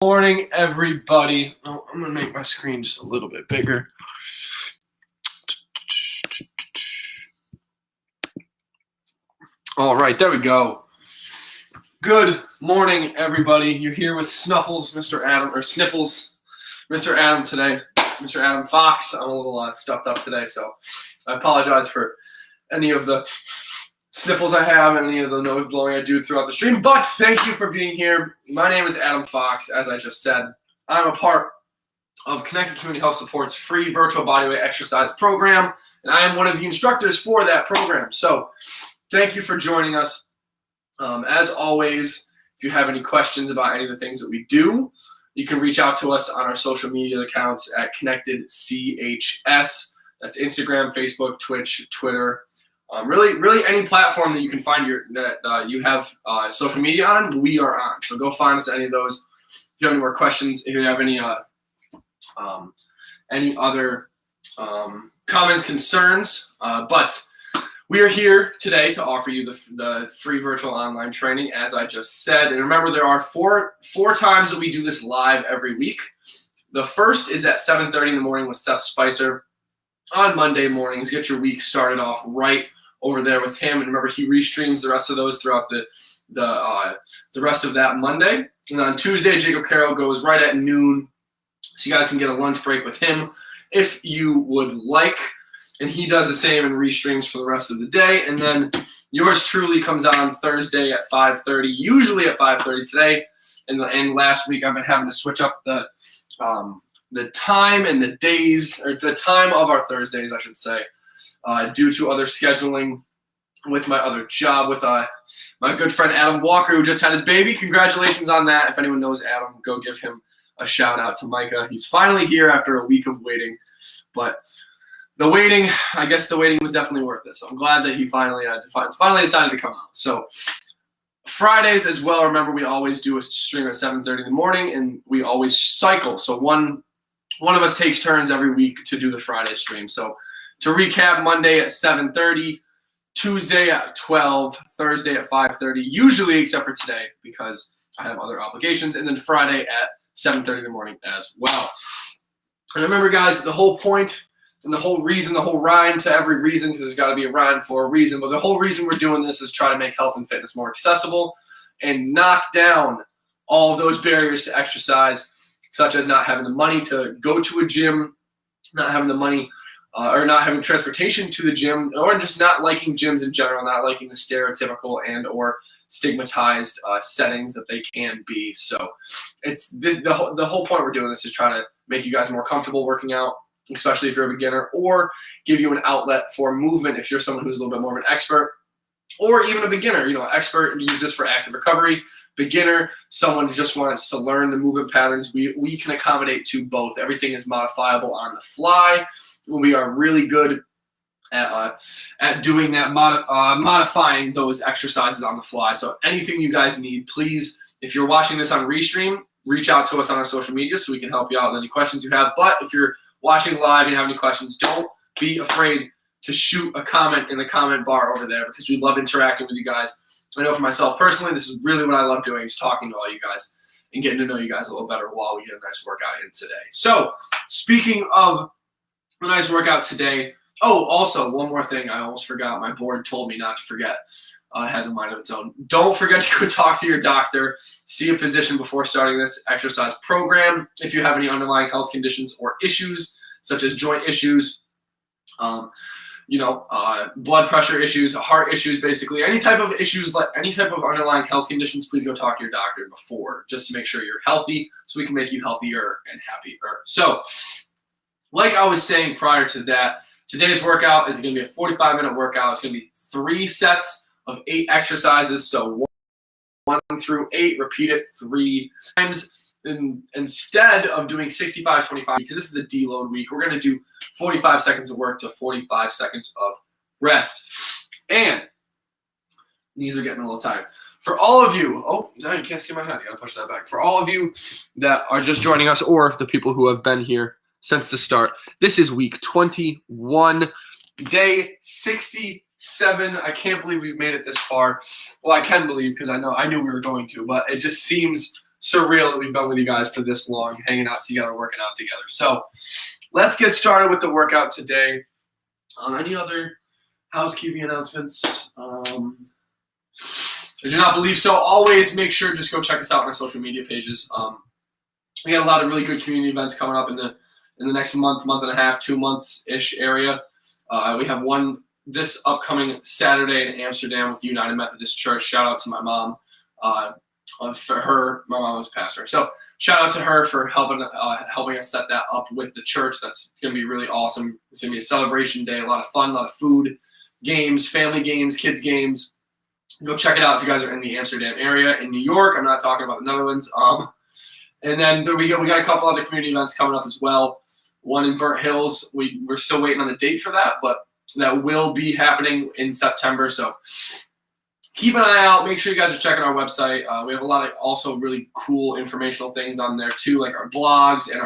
Morning, everybody. Oh, I'm gonna make my screen just a little bit bigger. All right, there we go. Good morning, everybody. You're here with Snuffles, Mr. Adam, or Sniffles, Mr. Adam today. Mr. Adam Fox. I'm a little stuffed up today, so I apologize for any of the sniffles I have and any of the nose blowing I do throughout the stream, but thank you for being here. My name is Adam Fox, as I just said. I'm a part of Connected Community Health Support's free virtual bodyweight exercise program, and I am one of the instructors for that program. So thank you for joining us. As always, if you have any questions about any of the things that we do, you can reach out to us on our social media accounts at ConnectedCHS. That's Instagram, Facebook, Twitch, Twitter. Really any platform that you can find you have social media on, we are on. So go find us at any of those. If you have any more questions, if you have any other comments, concerns, but we are here today to offer you the free virtual online training, as I just said. And remember, there are four times that we do this live every week. The first is at 7:30 in the morning with Seth Spicer on Monday mornings. Get your week started off right over there with him, and remember, he restreams the rest of those throughout the rest of that Monday. And on Tuesday, Jacob Carroll goes right at noon, so you guys can get a lunch break with him if you would like. And he does the same and restreams for the rest of the day. And then yours truly comes on Thursday at 5:30, usually at 5:30 today. And last week I've been having to switch up the time and the days, or the time of our Thursdays, I should say. Due to other scheduling with my other job with my good friend Adam Walker, who just had his baby. Congratulations on that. If anyone knows Adam, go give him a shout out to Micah. He's finally here after a week of waiting. But the waiting was definitely worth it. So I'm glad that he finally decided to come out. So Fridays as well, remember, we always do a stream at 7:30 in the morning, and we always cycle. So one of us takes turns every week to do the Friday stream. So to recap, Monday at 7:30, Tuesday at 12, Thursday at 5:30, usually except for today because I have other obligations, and then Friday at 7:30 in the morning as well. And remember, guys, the whole point and the whole reason, the whole rhyme to every reason, because there's got to be a rhyme for a reason, but the whole reason we're doing this is try to make health and fitness more accessible and knock down all of those barriers to exercise, such as not having the money to go to a gym, not having the money or not having transportation to the gym, or just not liking gyms in general, not liking the stereotypical and or stigmatized settings that they can be. So it's the whole point we're doing this is try to make you guys more comfortable working out, especially if you're a beginner, or give you an outlet for movement if you're someone who's a little bit more of an expert, or even a beginner. Expert, use this for active recovery. Beginner, someone who just wants to learn the movement patterns. We can accommodate to both. Everything is modifiable on the fly. We are really good at doing that, modifying those exercises on the fly. So anything you guys need, please, if you're watching this on Restream, reach out to us on our social media so we can help you out with any questions you have. But if you're watching live and you have any questions, don't be afraid to shoot a comment in the comment bar over there, because we love interacting with you guys. I know for myself personally, this is really what I love doing, is talking to all you guys and getting to know you guys a little better while we get a nice workout in today. So speaking of a nice workout today, also one more thing I almost forgot. My board told me not to forget. It has a mind of its own. Don't forget to go talk to your doctor, see a physician before starting this exercise program. If you have any underlying health conditions or issues, such as joint issues, blood pressure issues, heart issues, basically any type of issues, like any type of underlying health conditions, please go talk to your doctor before, just to make sure you're healthy, so we can make you healthier and happier. So, like I was saying prior to that, today's workout is going to be a 45-minute workout. It's going to be 3 sets of 8 exercises. So 1 through 8, repeat it 3 times. And instead of doing 65-25, because this is the deload week, we're going to do 45 seconds of work to 45 seconds of rest. And knees are getting a little tired. For all of you, now you can't see my head. You got to push that back. For all of you that are just joining us, or the people who have been here since the start, this is week 21, day 67. I can't believe we've made it this far. Well, I can believe, because I knew we were going to, but it just seems surreal that we've been with you guys for this long, hanging out together, working out together. So let's get started with the workout today. Any other housekeeping announcements? I do not believe so. Always make sure just go check us out on our social media pages. We got a lot of really good community events coming up in the next month and a half, 2 months-ish area. We have one this upcoming Saturday in Amsterdam with the United Methodist Church. Shout out to my mom. For her, my mom was a pastor. So shout out to her for helping us set that up with the church. That's going to be really awesome. It's going to be a celebration day, a lot of fun, a lot of food, games, family games, kids games. Go check it out if you guys are in the Amsterdam area. In New York, I'm not talking about the Netherlands. And then we got a couple other community events coming up as well. One in Burnt Hills. We're still waiting on the date for that, but that will be happening in September. So keep an eye out. Make sure you guys are checking our website. We have a lot of also really cool informational things on there too, like our blogs and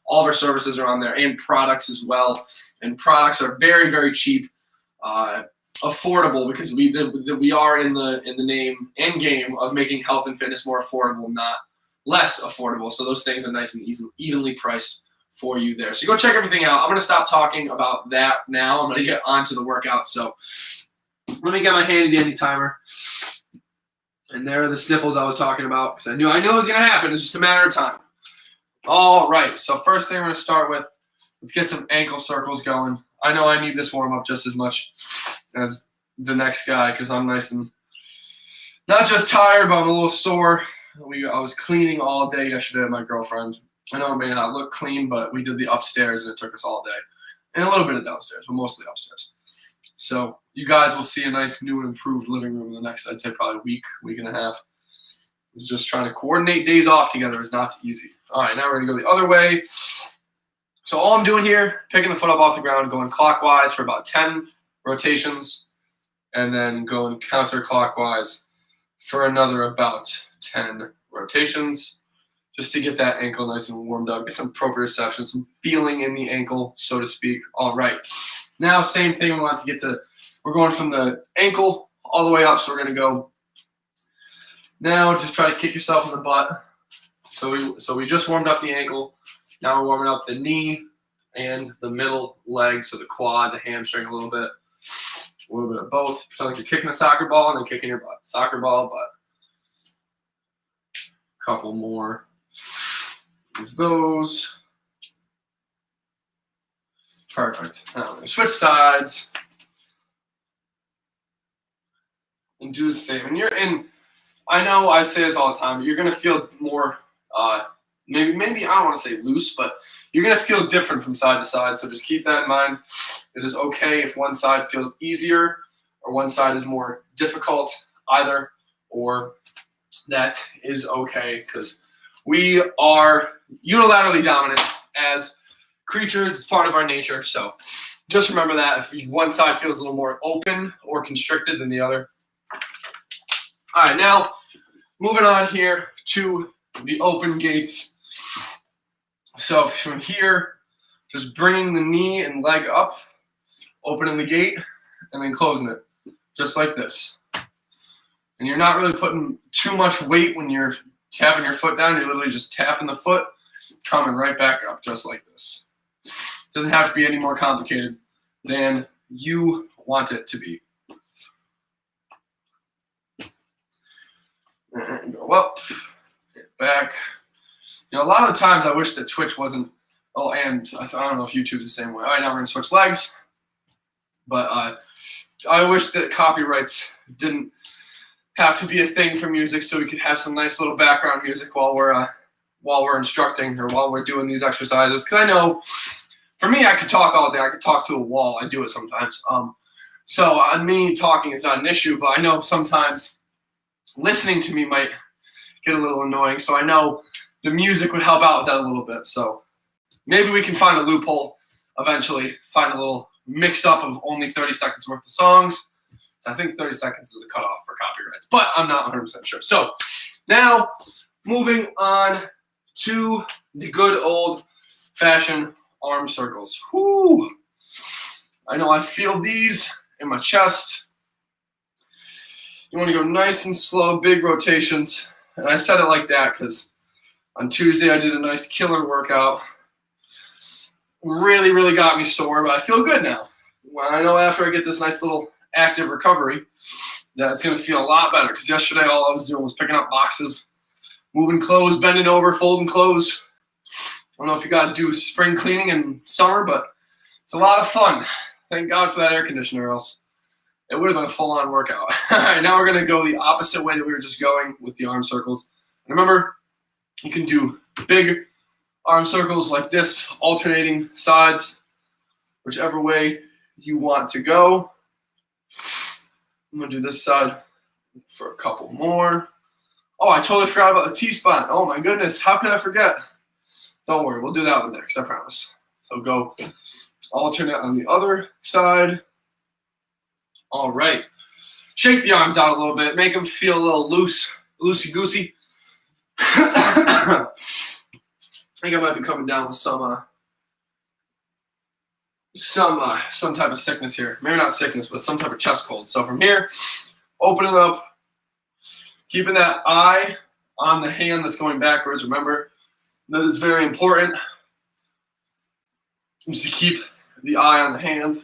all of our services are on there, and products as well. And products are very, very cheap, affordable, because we are in the name and game of making health and fitness more affordable, not less affordable. So those things are nice and evenly priced for you there. So go check everything out. I'm going to stop talking about that now. I'm going to get on to the workout. So let me get my handy dandy timer. And there are the sniffles I was talking about, because I knew it was going to happen. It's just a matter of time. All right. So first thing we're going to start with, let's get some ankle circles going. I know I need this warm up just as much as the next guy, because I'm nice and not just tired, but I'm a little sore. I was cleaning all day yesterday with my girlfriend. I know it may not look clean, but we did the upstairs and it took us all day. And a little bit of downstairs, but mostly upstairs. So you guys will see a nice new and improved living room in the next, I'd say probably week and a half. It's just trying to coordinate days off together is not easy. All right, now we're going to go the other way. So all I'm doing here, picking the foot up off the ground, going clockwise for about 10 rotations, and then going counterclockwise for another about 10 rotations, just to get that ankle nice and warmed up, get some proprioception, some feeling in the ankle, so to speak. All right. Now, same thing, we're going from the ankle all the way up, so we're going to go. Now, just try to kick yourself in the butt. So we just warmed up the ankle. Now we're warming up the knee and the middle leg, so the quad, the hamstring a little bit of both. So like you're kicking a soccer ball and then kicking your butt. Soccer ball, butt. Couple more of those. Perfect. Now switch sides and do the same. And I know I say this all the time, but you're gonna feel more maybe I don't want to say loose, but you're gonna feel different from side to side. So just keep that in mind. It is okay if one side feels easier or one side is more difficult, either, or that is okay, because we are unilaterally dominant as creatures. It's part of our nature. So just remember that if one side feels a little more open or constricted than the other. All right, now moving on here to the open gates. So from here, just bringing the knee and leg up, opening the gate, and then closing it, just like this. And you're not really putting too much weight when you're tapping your foot down. You're literally just tapping the foot, coming right back up, just like this. It doesn't have to be any more complicated than you want it to be. And go up, get back. You know, a lot of the times I wish that Twitch wasn't, and I don't know if YouTube's the same way. All right, now we're going to switch legs. But I wish that copyrights didn't have to be a thing for music, so we could have some nice little background music while we're instructing or while we're doing these exercises. Because I know, for me, I could talk all day. I could talk to a wall. I do it sometimes. So me talking is not an issue, but I know sometimes listening to me might get a little annoying. So I know the music would help out with that a little bit. So maybe we can find a loophole eventually, find a little mix-up of only 30 seconds worth of songs. I think 30 seconds is a cutoff for copyrights, but I'm not 100% sure. So now moving on to the good old-fashioned arm circles. Whoo! I know I feel these in my chest. You want to go nice and slow, big rotations. And I said it like that because on Tuesday I did a nice killer workout. Really, really got me sore, but I feel good now. Well, I know after I get this nice little active recovery that it's going to feel a lot better, because yesterday all I was doing was picking up boxes, moving clothes, bending over, folding clothes. I don't know if you guys do spring cleaning in summer, but it's a lot of fun. Thank God for that air conditioner, or else it would have been a full-on workout. All right, now we're going to go the opposite way that we were just going with the arm circles. And remember, you can do big arm circles like this, alternating sides, whichever way you want to go. I'm going to do this side for a couple more. Oh, I totally forgot about the T-spot. Oh my goodness, how could I forget? Don't worry, we'll do that one next, I promise. So go alternate on the other side. All right. Shake the arms out a little bit. Make them feel a little loose, loosey-goosey. I think I might be coming down with some type of sickness here. Maybe not sickness, but some type of chest cold. So from here, open it up, keeping that eye on the hand that's going backwards. Remember, that is very important. Just to keep the eye on the hand,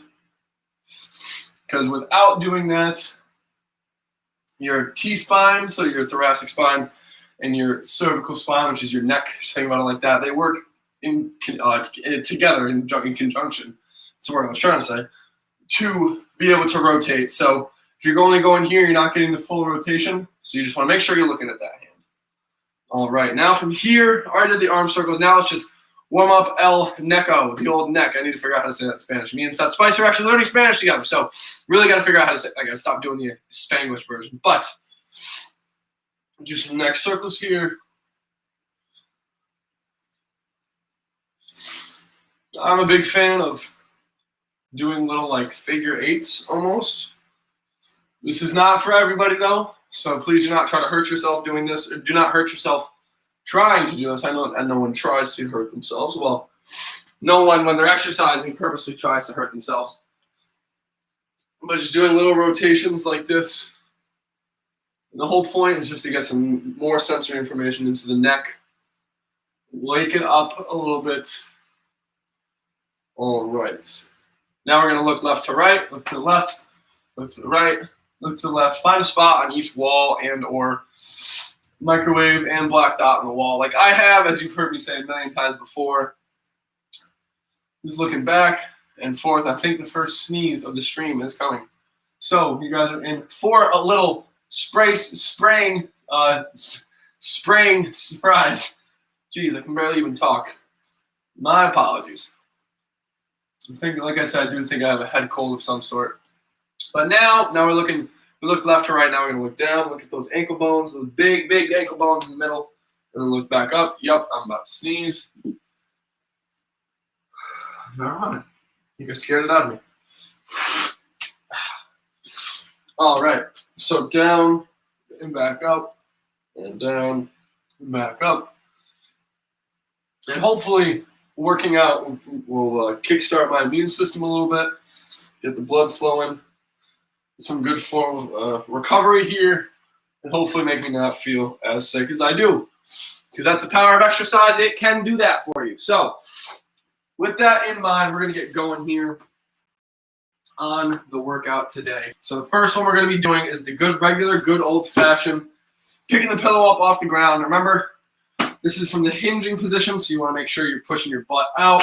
because without doing that, your T-spine, so your thoracic spine, and your cervical spine, which is your neck, just think about it like that, they work together in conjunction. That's what I was trying to say, to be able to rotate. So if you're only going here, you're not getting the full rotation, so you just want to make sure you're looking at that hand. All right, now from here, I already did the arm circles. Now let's just warm up el neco, the old neck. I need to figure out how to say that in Spanish. Me and Seth Spicer are actually learning Spanish together, so really got to figure out how to say it. I got to stop doing the Spanglish version. But do some neck circles here. I'm a big fan of doing little like figure eights almost. This is not for everybody though, so please do not try to hurt yourself doing this. Or do not hurt yourself trying to do this. I know, and no one tries to hurt themselves. Well, no one, when they're exercising, purposely tries to hurt themselves. But just doing little rotations like this. And the whole point is just to get some more sensory information into the neck. Wake it up a little bit. All right. Now we're going to look left to right, look to the left, look to the right, look to the left. Find a spot on each wall and or microwave and black dot on the wall, like I have, as you've heard me say a million times before. Just looking back and forth. I think the first sneeze of the stream is coming. So you guys are in for a little spraying surprise. Jeez, I can barely even talk. My apologies. I think, like I said, I do think I have a head cold of some sort. But now we're looking. We look left to right. Now we're gonna look down. Look at those ankle bones, those big ankle bones in the middle, and then look back up. Yep, I'm about to sneeze. Never mind. You guys scared it out of me. All right. So down and back up, and down and back up, and hopefully working out will kickstart my immune system a little bit, get the blood flowing, some good form of recovery here, and hopefully make me not feel as sick as I do. Because that's the power of exercise. It can do that for you. So with that in mind, we're going to get going here on the workout today. So the first one we're going to be doing is the good old-fashioned picking the pillow up off the ground. Remember, this is from the hinging position, so you want to make sure you're pushing your butt out.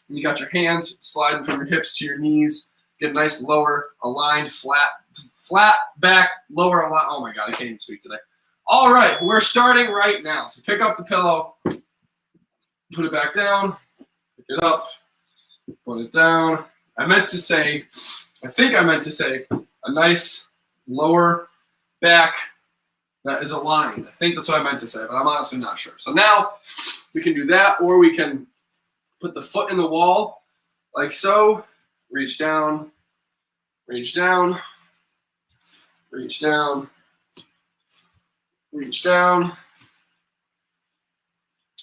And you got your hands sliding from your hips to your knees. Get a nice lower, aligned, flat back, lower aligned. Oh my God, I can't even speak today. All right, we're starting right now. So pick up the pillow, put it back down, pick it up, put it down. I think I meant to say a nice lower back that is aligned. I think that's what I meant to say, but I'm honestly not sure. So now we can do that, or we can put the foot in the wall like so. Reach down, reach down, reach down, reach down.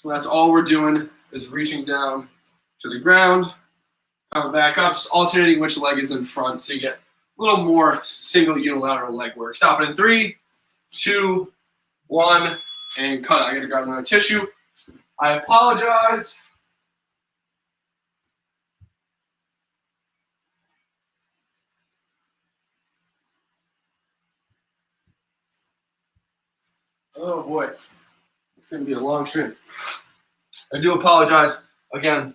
And that's all we're doing is reaching down to the ground, coming back up, just alternating which leg is in front so you get a little more single unilateral leg work. Stop it in 3, 2, 1, and cut it. I gotta grab another tissue. I apologize. Oh boy, it's gonna be a long stream. I do apologize again,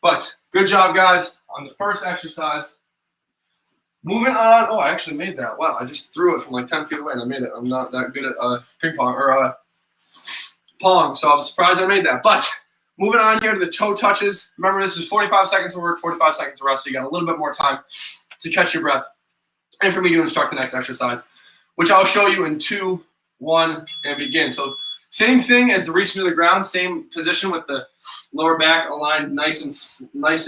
but good job, guys, on the first exercise. Moving on. Oh, I actually made that. Wow, I just threw it from like 10 feet away and I made it. I'm not that good at ping pong or pong, so I'm surprised I made that. But moving on here to the toe touches. Remember, this is 45 seconds of work, 45 seconds of rest, so you got a little bit more time to catch your breath and for me to instruct the next exercise, which I'll show you in 2, 1, and begin. So same thing as the reaching to the ground, same position with the lower back aligned nice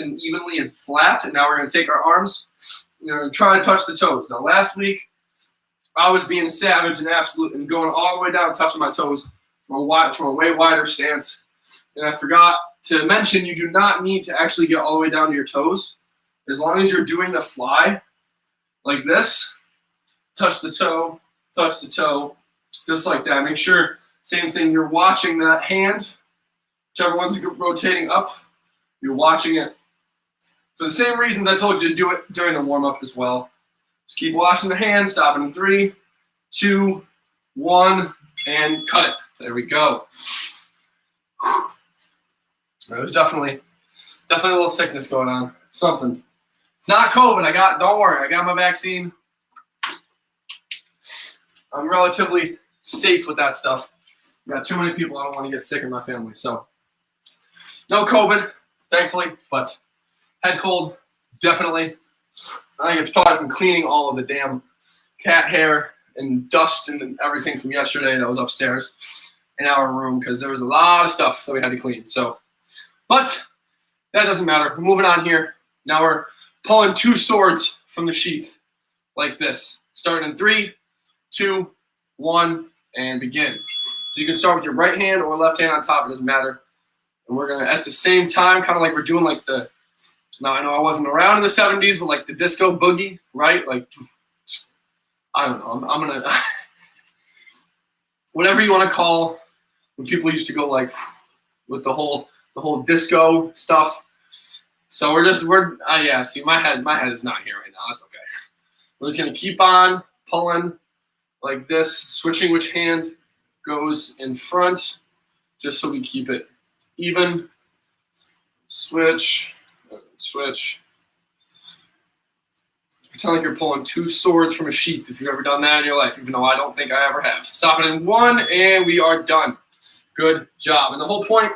and evenly and flat. And now we're going to take our arms, try to touch the toes. Now last week I was being savage and absolute and going all the way down, touching my toes from a way wider stance. And I forgot to mention, you do not need to actually get all the way down to your toes. As long as you're doing the fly like this, touch the toe, just like that. Make sure, same thing, you're watching that hand, whichever one's rotating up, you're watching it. For the same reasons I told you to do it during the warm-up as well. Just keep watching the hand, stopping in 3, 2, 1, and cut it. There we go. There's definitely a little sickness going on. Something. It's not COVID. Don't worry, I got my vaccine. I'm relatively safe with that stuff. I got too many people I don't want to get sick in my family. So no COVID, thankfully, but head cold, definitely. I think it's probably from cleaning all of the damn cat hair and dust and everything from yesterday that was upstairs in our room, because there was a lot of stuff that we had to clean. So, but that doesn't matter. We're moving on here. Now we're pulling 2 swords from the sheath like this. Starting in 3, 2, 1, and begin. So you can start with your right hand or left hand on top. It doesn't matter. And we're going to, at the same time, kind of like we're doing like the, now I know I wasn't around in the 70s, but like the disco boogie, right? Like, I don't know. I'm going to, whatever you want to call, when people used to go like with the whole disco stuff. So yeah, see, my head is not here right now. That's okay. We're just going to keep on pulling like this, switching which hand goes in front, just so we keep it even. Switch. Pretend like you're pulling 2 swords from a sheath if you've ever done that in your life, even though I don't think I ever have. Stop it in 1, and we are done. Good job. And the whole point,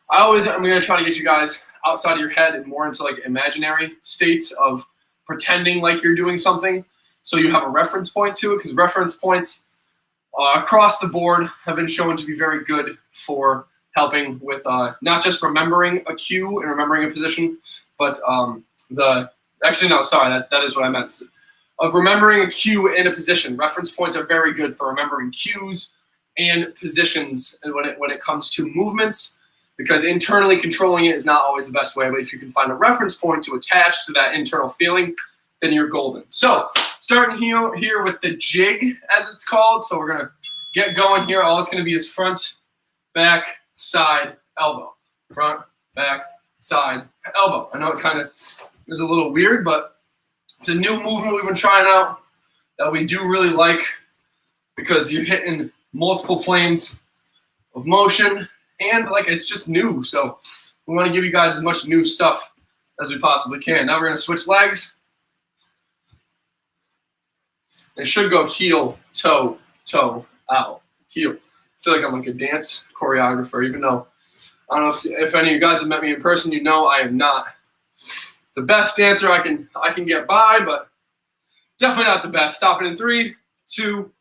I'm going to try to get you guys outside of your head and more into like imaginary states of pretending like you're doing something, so you have a reference point to it, because reference points across the board have been shown to be very good for helping with not just remembering a cue and remembering a position, but that is what I meant. Of remembering a cue and a position. Reference points are very good for remembering cues and positions and when it comes to movements, because internally controlling it is not always the best way, but if you can find a reference point to attach to that internal feeling, then you're golden. So starting here with the jig, as it's called. So we're going to get going here. All it's going to be is front, back, side, elbow. Front, back, side, elbow. I know it kind of is a little weird, but it's a new movement we've been trying out that we do really like, because you're hitting multiple planes of motion, and like it's just new. So we want to give you guys as much new stuff as we possibly can. Now we're going to switch legs. It should go heel, toe, toe, out, heel. I feel like I'm like a dance choreographer, even though I don't know if any of you guys have met me in person, you know I am not the best dancer I can get by, but definitely not the best. Stopping in 3, 2,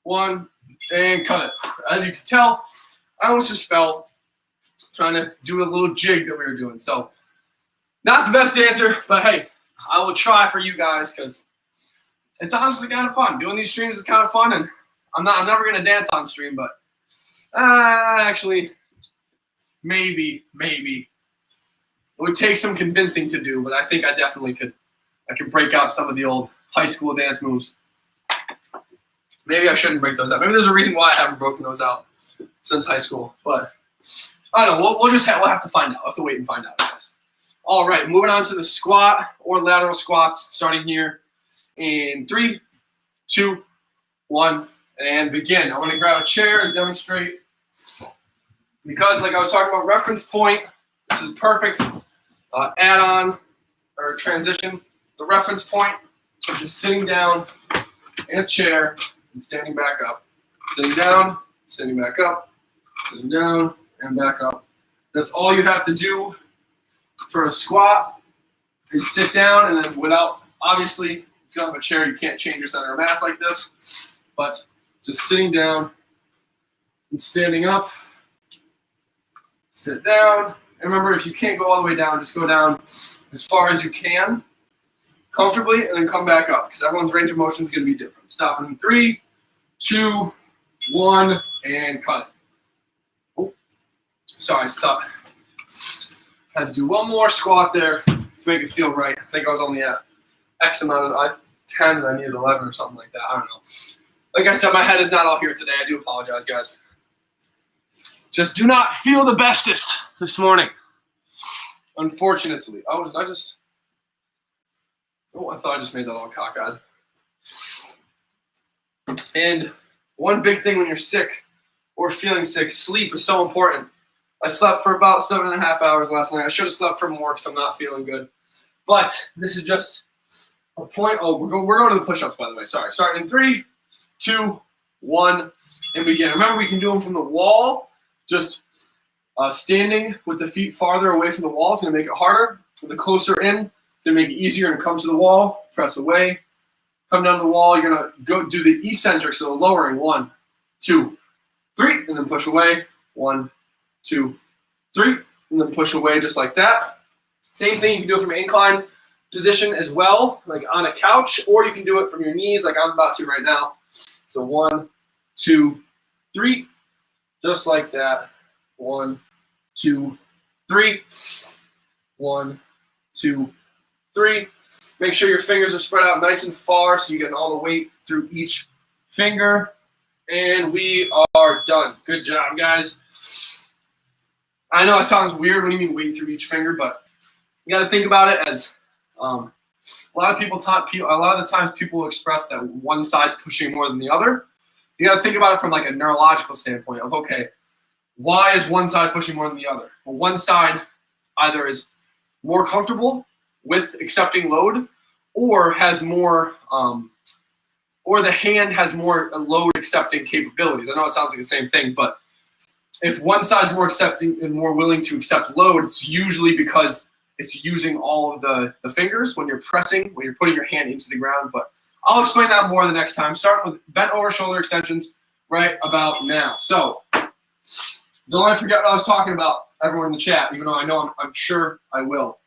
1, and cut it. As you can tell, I almost just fell trying to do a little jig that we were doing. So not the best dancer, but hey, I will try for you guys, because it's honestly kind of fun. Doing these streams is kind of fun, and I'm never going to dance on stream, but actually, maybe. It would take some convincing to do, but I think I definitely could. I could break out some of the old high school dance moves. Maybe I shouldn't break those out. Maybe there's a reason why I haven't broken those out since high school. But I don't know. We'll have to find out. We'll have to wait and find out, I guess. All right, moving on to the squat or lateral squats, starting here in 3, 2, 1, and begin. I'm going to grab a chair and demonstrate. Because, like I was talking about, reference point, this is perfect add-on or transition. The reference point of just sitting down in a chair and standing back up. Sitting down, standing back up, sitting down, and back up. That's all you have to do for a squat is sit down, and then without, obviously, if you don't have a chair, you can't change your center of mass like this, but just sitting down and standing up, sit down, and remember, if you can't go all the way down, just go down as far as you can, comfortably, and then come back up, because everyone's range of motion is going to be different. Stopping in 3, 2, 1, and cut. Oh, sorry, stop. Had to do one more squat there to make it feel right. I think I was only at X amount of 10, and I needed 11 or something like that. I don't know. Like I said, my head is not all here today. I do apologize, guys. Just do not feel the bestest this morning, unfortunately. Oh, did I just? Oh, I thought I just made that all cockeyed. And one big thing when you're sick or feeling sick, sleep is so important. I slept for about 7.5 hours last night. I should have slept for more because I'm not feeling good. But this is just a point. Oh, we're going to the push-ups, by the way. Sorry. Starting in 3, 2, 1, and begin. Remember, we can do them from the wall. Just standing with the feet farther away from the wall is going to make it harder. The closer in, it's going to make it easier. And come to the wall, press away, come down the wall. You're going to go do the eccentric, so lowering. 1, 2, 3, and then push away. 1, 2, 3, and then push away just like that. Same thing, you can do it from an incline position as well, like on a couch, or you can do it from your knees like I'm about to right now. So 1, 2, 3, just like that. 1, 2, 3, 1, 2, 3. Make sure your fingers are spread out nice and far so you're getting all the weight through each finger. And we are done. Good job, guys. I know it sounds weird when you mean weight through each finger, but you got to think about it as a lot of the times people will express that one side's pushing more than the other. You got to think about it from like a neurological standpoint of, okay, why is one side pushing more than the other? Well, one side either is more comfortable with accepting load, or has more, or the hand has more load accepting capabilities. I know it sounds like the same thing, but if one side's more accepting and more willing to accept load, it's usually because it's using all of the fingers when you're pressing, when you're putting your hand into the ground. But I'll explain that more the next time. Start with bent over shoulder extensions right about now. So don't let me forget what I was talking about, everyone in the chat, even though I know I'm sure I will.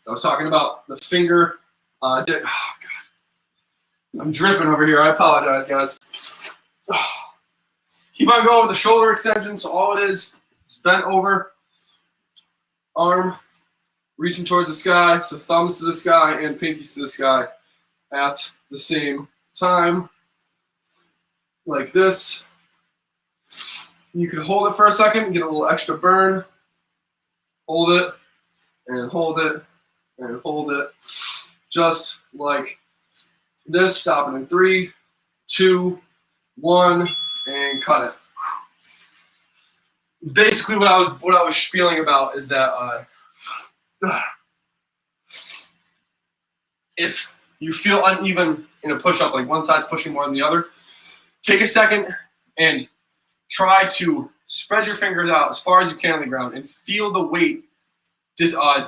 So I was talking about the finger. Oh, God. I'm dripping over here. I apologize, guys. Keep on going with the shoulder extension. So all it is bent over, arm reaching towards the sky. So thumbs to the sky and pinkies to the sky at the same time, like this. You can hold it for a second, get a little extra burn. Hold it, and hold it, and hold it. Just like this. Stopping in 3, 2, 1. And cut it. Basically, what I was spieling about is that if you feel uneven in a push-up, like one side's pushing more than the other, take a second and try to spread your fingers out as far as you can on the ground and feel the weight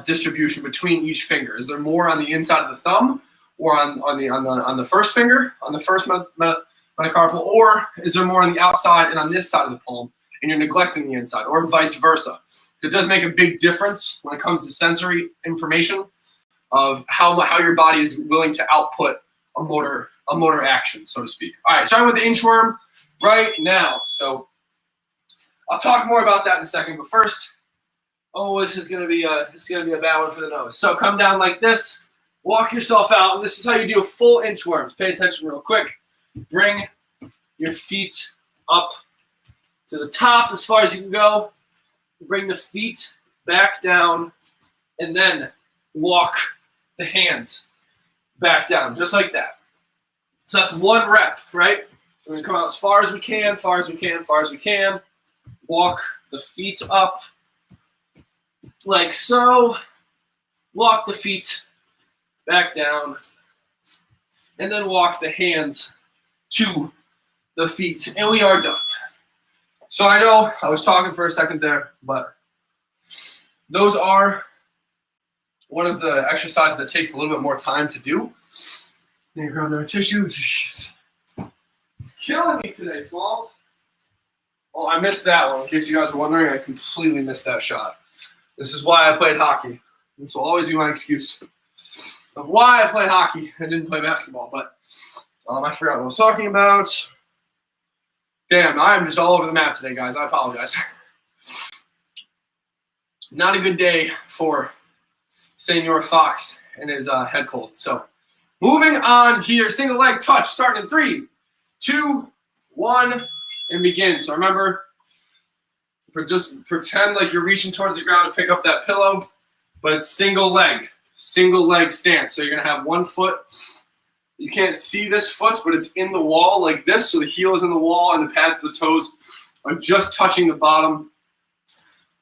distribution between each finger. Is there more on the inside of the thumb or on the first finger, on the first metacarpal, or is there more on the outside and on this side of the palm, and you're neglecting the inside, or vice versa? It does make a big difference when it comes to sensory information of how your body is willing to output a motor action, so to speak. All right, starting with the inchworm right now. So I'll talk more about that in a second, but first, this is gonna be a bad one for the nose. So come down like this, walk yourself out, and this is how you do a full inchworm. Pay attention real quick. bring your feet up to the top as far as you can go. Bring the feet back down, and then walk the hands back down, just like that. So that's 1 rep, right? We're going to come out as far as we can, far as we can, far as we can. Walk the feet up like so. Walk the feet back down, and then walk the hands to the feet, and we are done. So I know I was talking for a second there, but those are one of the exercises that takes a little bit more time to do. Then you grab another tissue. Jeez. It's killing me today, Smalls. Oh, I missed that one. In case you guys were wondering, I completely missed that shot. This is why I played hockey. This will always be my excuse of why I played hockey and didn't play basketball. But I forgot what I was talking about. Damn, I am just all over the map today, guys. I apologize. Not a good day for Senor Fox and his head cold. So moving on here, single leg touch, starting in 3, 2, 1, and begin. So remember, just pretend like you're reaching towards the ground to pick up that pillow, but it's single leg stance. So you're gonna have 1 foot. You can't see this foot, but it's in the wall like this. So the heel is in the wall and the pads of the toes are just touching the bottom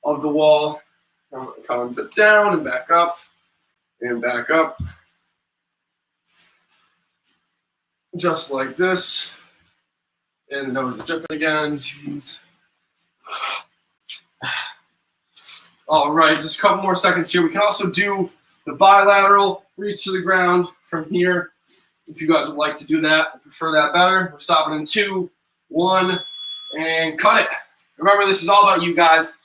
of the wall. Coming foot down and back up and back up. Just like this. And the nose is dripping again. Jeez. All right, just a couple more seconds here. We can also do the bilateral reach to the ground from here. If you guys would like to do that, I prefer that better. We're stopping in 2, 1, and cut it. Remember, this is all about you guys.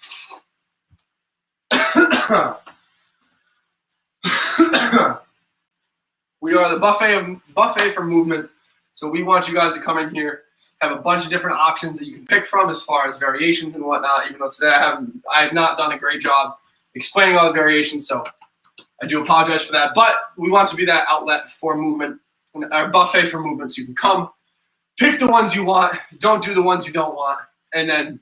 We are the buffet for movement. So we want you guys to come in here, have a bunch of different options that you can pick from as far as variations and whatnot, even though today I have not done a great job explaining all the variations, so I do apologize for that. But we want to be that outlet for movement, our buffet for movement, so you can come, pick the ones you want, don't do the ones you don't want, and then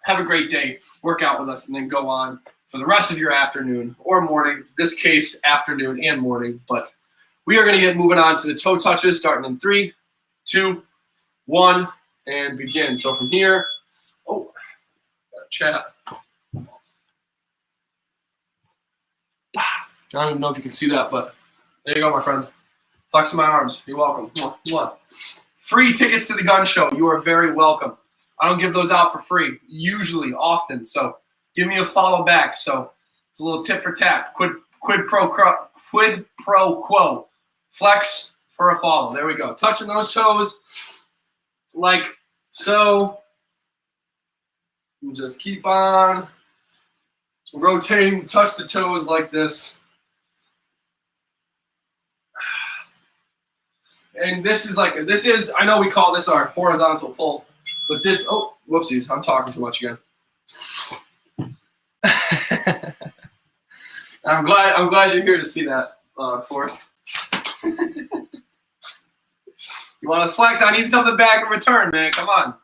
have a great day, work out with us, and then go on for the rest of your afternoon or morning, this case afternoon and morning. But we are going to get moving on to the toe touches, starting in 3, 2, 1, and begin. So from here, got a chat. I don't even know if you can see that, but there you go, my friend. Flexing my arms. You're welcome. What? Free tickets to the gun show. You are very welcome. I don't give those out for free, usually, often. So give me a follow back. So it's a little tit for tat. Quid pro quo. Flex for a follow. There we go. Touching those toes like so. And just keep on rotating. Touch the toes like this. And this is, I know we call this our horizontal pull, but this, oh, whoopsies, I'm talking too much again. I'm glad you're here to see that, fourth. You want to flex? I need something back in return, man. Come on.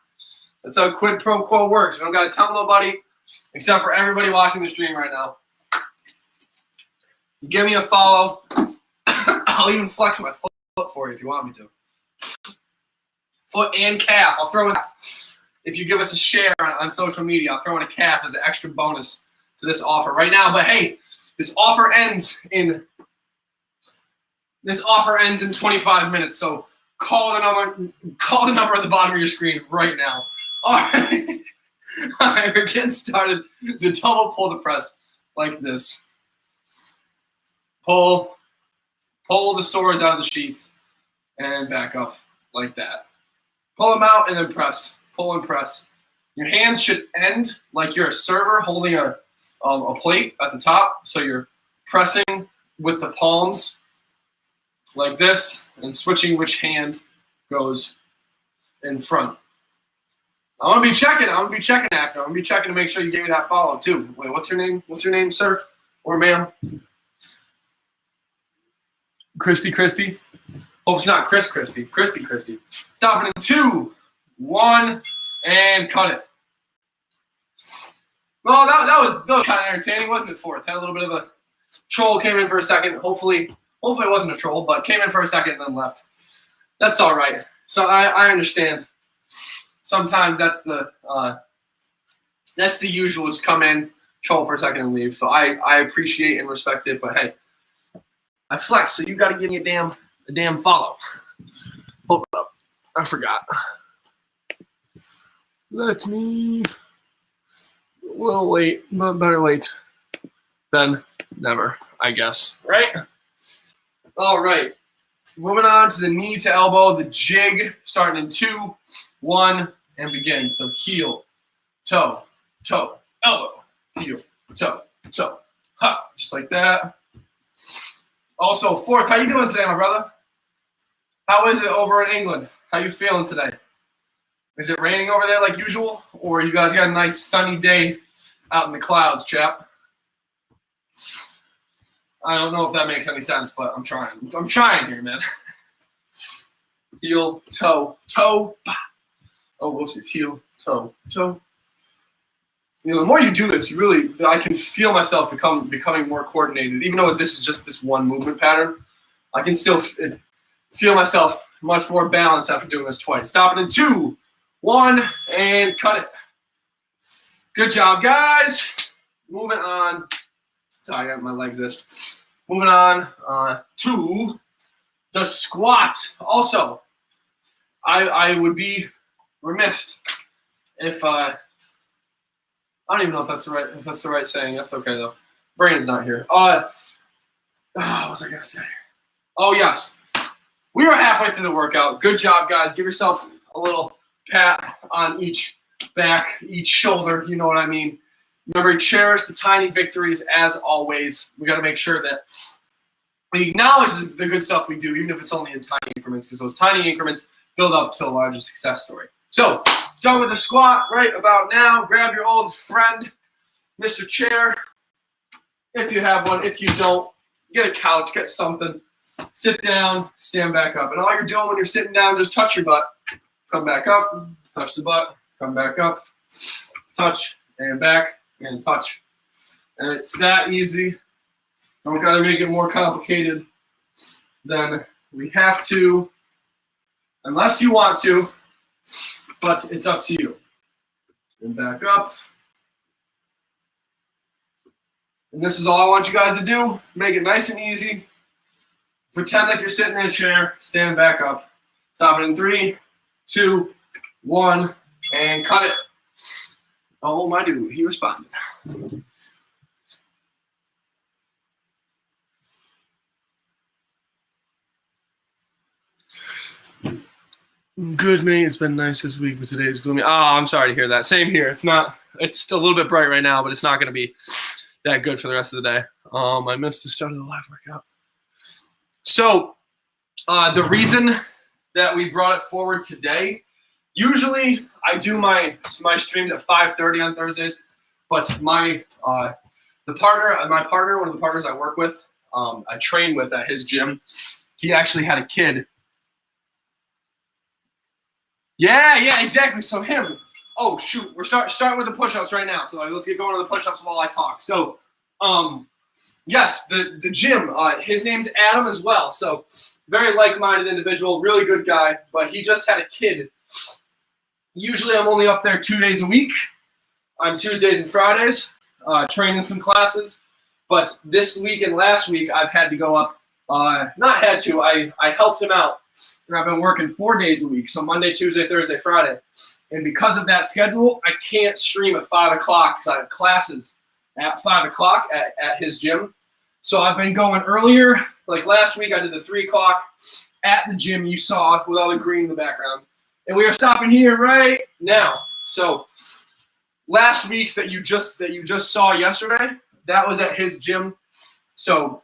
That's how quid pro quo works. We don't got to tell nobody except for everybody watching the stream right now. Give me a follow. I'll even flex my foot for you if you want me to. Foot and calf. I'll throw in, if you give us a share on social media, I'll throw in a calf as an extra bonus to this offer right now. But hey, this offer ends in 25 minutes. So call the number at the bottom of your screen right now. All right. All right, we're getting started. The double pull to press like this. Pull the swords out of the sheath and back up like that. Pull them out and then press. Pull and press. Your hands should end like you're a server holding a plate at the top. So you're pressing with the palms like this and switching which hand goes in front. I'm gonna be checking after. I'm gonna be checking to make sure you gave me that follow too. Wait, what's your name? What's your name, sir or ma'am? Christy. Hope it's not Christy. Stopping in 2, 1, and cut it. Well, that was kind of entertaining, wasn't it, fourth? Had a little bit of a troll, came in for a second. Hopefully it wasn't a troll, but came in for a second and then left. That's all right. So I understand. Sometimes that's the usual. Just come in, troll for a second, and leave. So I appreciate and respect it. But hey, I flex, so you got to give me a damn follow. Hold up, I forgot. Let me. A little late, but better late than never, I guess. Right? All right. Moving on to the knee to elbow, the jig, starting in 2, 1, and begin. So heel, toe, elbow, heel, toe. Ha, just like that. Also, fourth, how you doing today, my brother? How is it over in England? How you feeling today? Is it raining over there like usual? Or you guys got a nice sunny day out in the clouds, chap? I don't know if that makes any sense, but I'm trying. I'm trying here, man. Heel, toe. Bah. Oh, whoops, it's heel, toe. You know, the more you do this, I can feel myself becoming more coordinated. Even though this is just this one movement pattern, I can still feel myself much more balanced after doing this twice. Stop it in 2, 1, and cut it. Good job, guys. Moving on. Sorry, I got my legs itched. Moving on to the squat. Also, I would be remiss if I don't even know if that's the right saying. That's okay though. Brandon's not here. What was I gonna say? Oh yes, we were halfway through the workout. Good job, guys. Give yourself a little pat on each back, each shoulder. You know what I mean. Remember, cherish the tiny victories as always. We got to make sure that we acknowledge the good stuff we do, even if it's only in tiny increments, because those tiny increments build up to a larger success story. So, start with the squat right about now. Grab your old friend, Mr. Chair, if you have one. If you don't, get a couch, get something. Sit down, stand back up. And all you're doing when you're sitting down, just touch your butt. Come back up, touch the butt, come back up, touch, and back. And touch. And it's that easy. Don't got to make it more complicated than we have to, unless you want to, but it's up to you. And back up. And this is all I want you guys to do. Make it nice and easy. Pretend like you're sitting in a chair. Stand back up. Stop it in 3, 2, 1, and cut it. Oh, my dude, he responded. Good, mate. It's been nice this week, but today is gloomy. Oh, I'm sorry to hear that. Same here. It's a little bit bright right now, but it's not going to be that good for the rest of the day. I missed the start of the live workout. So, the reason that we brought it forward today, usually I do my streams at 5:30 on Thursdays, but my partner, one of the partners I work with, I train with at his gym, he actually had a kid. Yeah, exactly. So him. Oh shoot, we're starting with the push-ups right now. So let's get going on the push-ups while I talk. So, yes, the gym. His name's Adam as well. So very like-minded individual, really good guy. But he just had a kid. Usually I'm only up there 2 days a week on Tuesdays and Fridays, training some classes. But this week and last week I've had to go up. Not had to. I helped him out. And I've been working 4 days a week, so Monday, Tuesday, Thursday, Friday. And because of that schedule, I can't stream at 5 o'clock because I have classes at 5 o'clock at his gym. So I've been going earlier. Like last week, I did the 3 o'clock at the gym you saw with all the green in the background. And we are stopping here right now. So last week's that you just saw yesterday, that was at his gym. So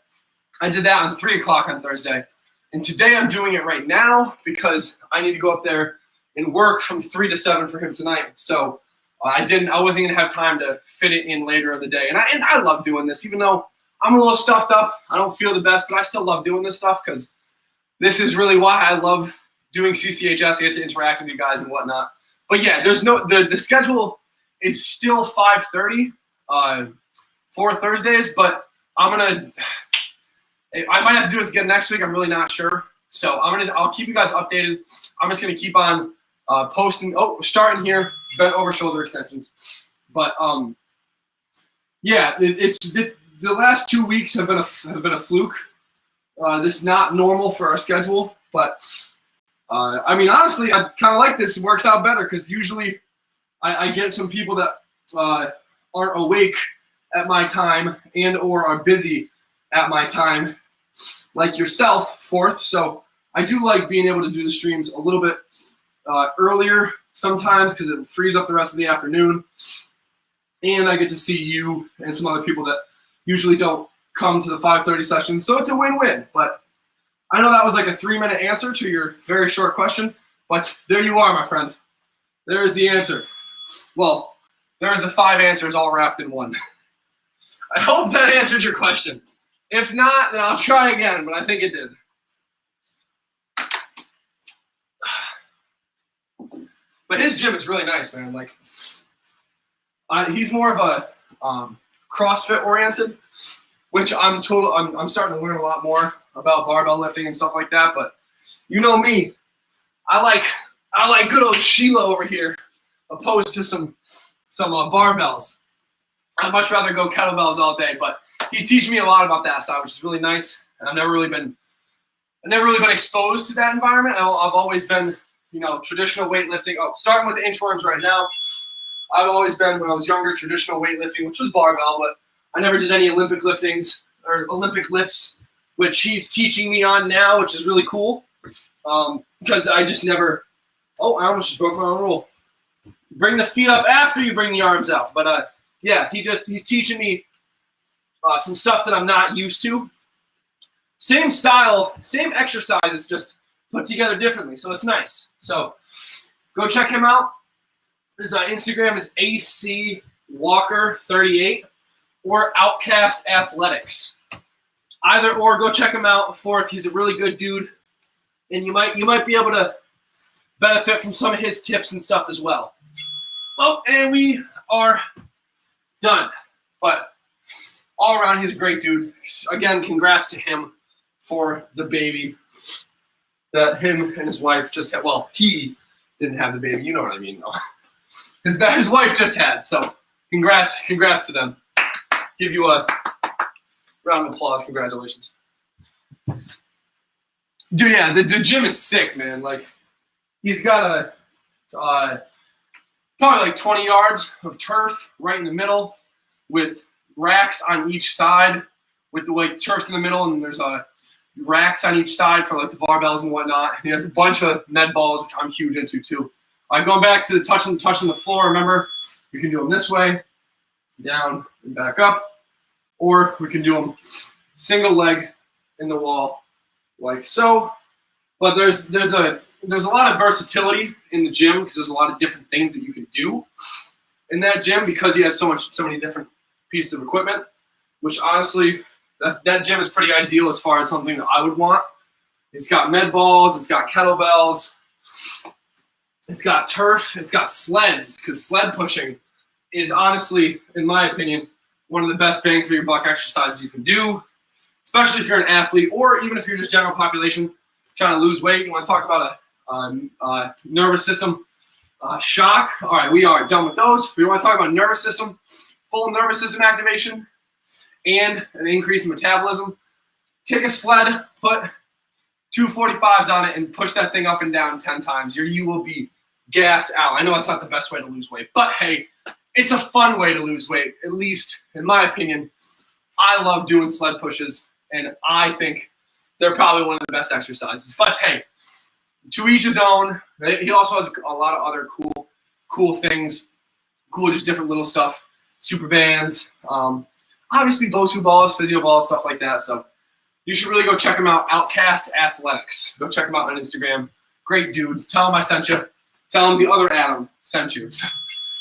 I did that on 3 o'clock on Thursday. And today I'm doing it right now because I need to go up there and work from 3 to 7 for him tonight. So I wasn't gonna have time to fit it in later in the day. And I love doing this, even though I'm a little stuffed up. I don't feel the best, but I still love doing this stuff because this is really why I love doing CCHS. I get to interact with you guys and whatnot. But yeah, there's no the schedule is still 5:30 for Thursdays, but I might have to do this again next week. I'm really not sure. So I'll keep you guys updated. I'm just gonna keep on posting. Oh, starting here, bent over shoulder extensions. But yeah, the last 2 weeks have been a fluke. This is not normal for our schedule, but I mean, honestly, I kind of like this. It works out better because usually I get some people that aren't awake at my time and or are busy at my time, like yourself, Fourth. So I do like being able to do the streams a little bit earlier sometimes because it frees up the rest of the afternoon. And I get to see you and some other people that usually don't come to the 5:30 session. So it's a win-win. But I know that was like a 3-minute answer to your very short question, but there you are, my friend. There is the answer. Well, there's the 5 answers all wrapped in one. I hope that answered your question. If not, then I'll try again, but I think it did. But his gym is really nice, man. Like, he's more of a CrossFit oriented, which I'm starting to learn a lot more about barbell lifting and stuff like that. But you know me, I like good old Sheila over here, opposed to some barbells. I'd much rather go kettlebells all day, but he's teaching me a lot about that side, which is really nice. And I've never really been exposed to that environment. I've always been, traditional weightlifting. Oh, starting with the inchworms right now. I've always been, when I was younger, traditional weightlifting, which was barbell, but I never did any Olympic liftings or Olympic lifts, which he's teaching me on now, which is really cool. Because I just never. Oh, I almost just broke my own rule. Bring the feet up after you bring the arms out. But yeah, he's teaching me some stuff that I'm not used to. Same style, same exercises, just put together differently. So it's nice. So go check him out. His Instagram is ACWalker38 or Outcast Athletics. Either or, go check him out. Fourth, he's a really good dude, and you might be able to benefit from some of his tips and stuff as well. Well, and we are done. But all around, he's a great dude. Again, congrats to him for the baby that him and his wife just had. Well, he didn't have the baby. You know what I mean, though. His wife just had. So congrats to them. Give you a round of applause. Congratulations. Dude, yeah, the gym is sick, man. Like, he's got probably like 20 yards of turf right in the middle with racks on each side with the turf's in the middle, and there's racks on each side for like the barbells and whatnot. He has a bunch of med balls, which I'm huge into too. Going back to the touching the floor, remember, you can do them this way, down and back up, or we can do them single leg in the wall like so. But there's a lot of versatility in the gym because there's a lot of different things that you can do in that gym because he has so many different pieces of equipment, which honestly, that gym is pretty ideal as far as something that I would want. It's got med balls, it's got kettlebells, it's got turf, it's got sleds, because sled pushing is honestly, in my opinion, one of the best bang for your buck exercises you can do, especially if you're an athlete or even if you're just general population trying to lose weight. You want to talk about a nervous system shock. All right, we are done with those. We want to talk about nervous system, full nervous system activation, and an increase in metabolism. Take a sled, put 245s on it, and push that thing up and down 10 times. You will be gassed out. I know that's not the best way to lose weight, but hey, it's a fun way to lose weight, at least in my opinion. I love doing sled pushes, and I think they're probably one of the best exercises. But hey, to each his own. He also has a lot of other cool things, just different little stuff, super bands, obviously BOSU balls, physio balls, stuff like that. So you should really go check him out, Outcast Athletics. Go check him out on Instagram. Great dudes. Tell him I sent you. Tell him the other Adam sent you.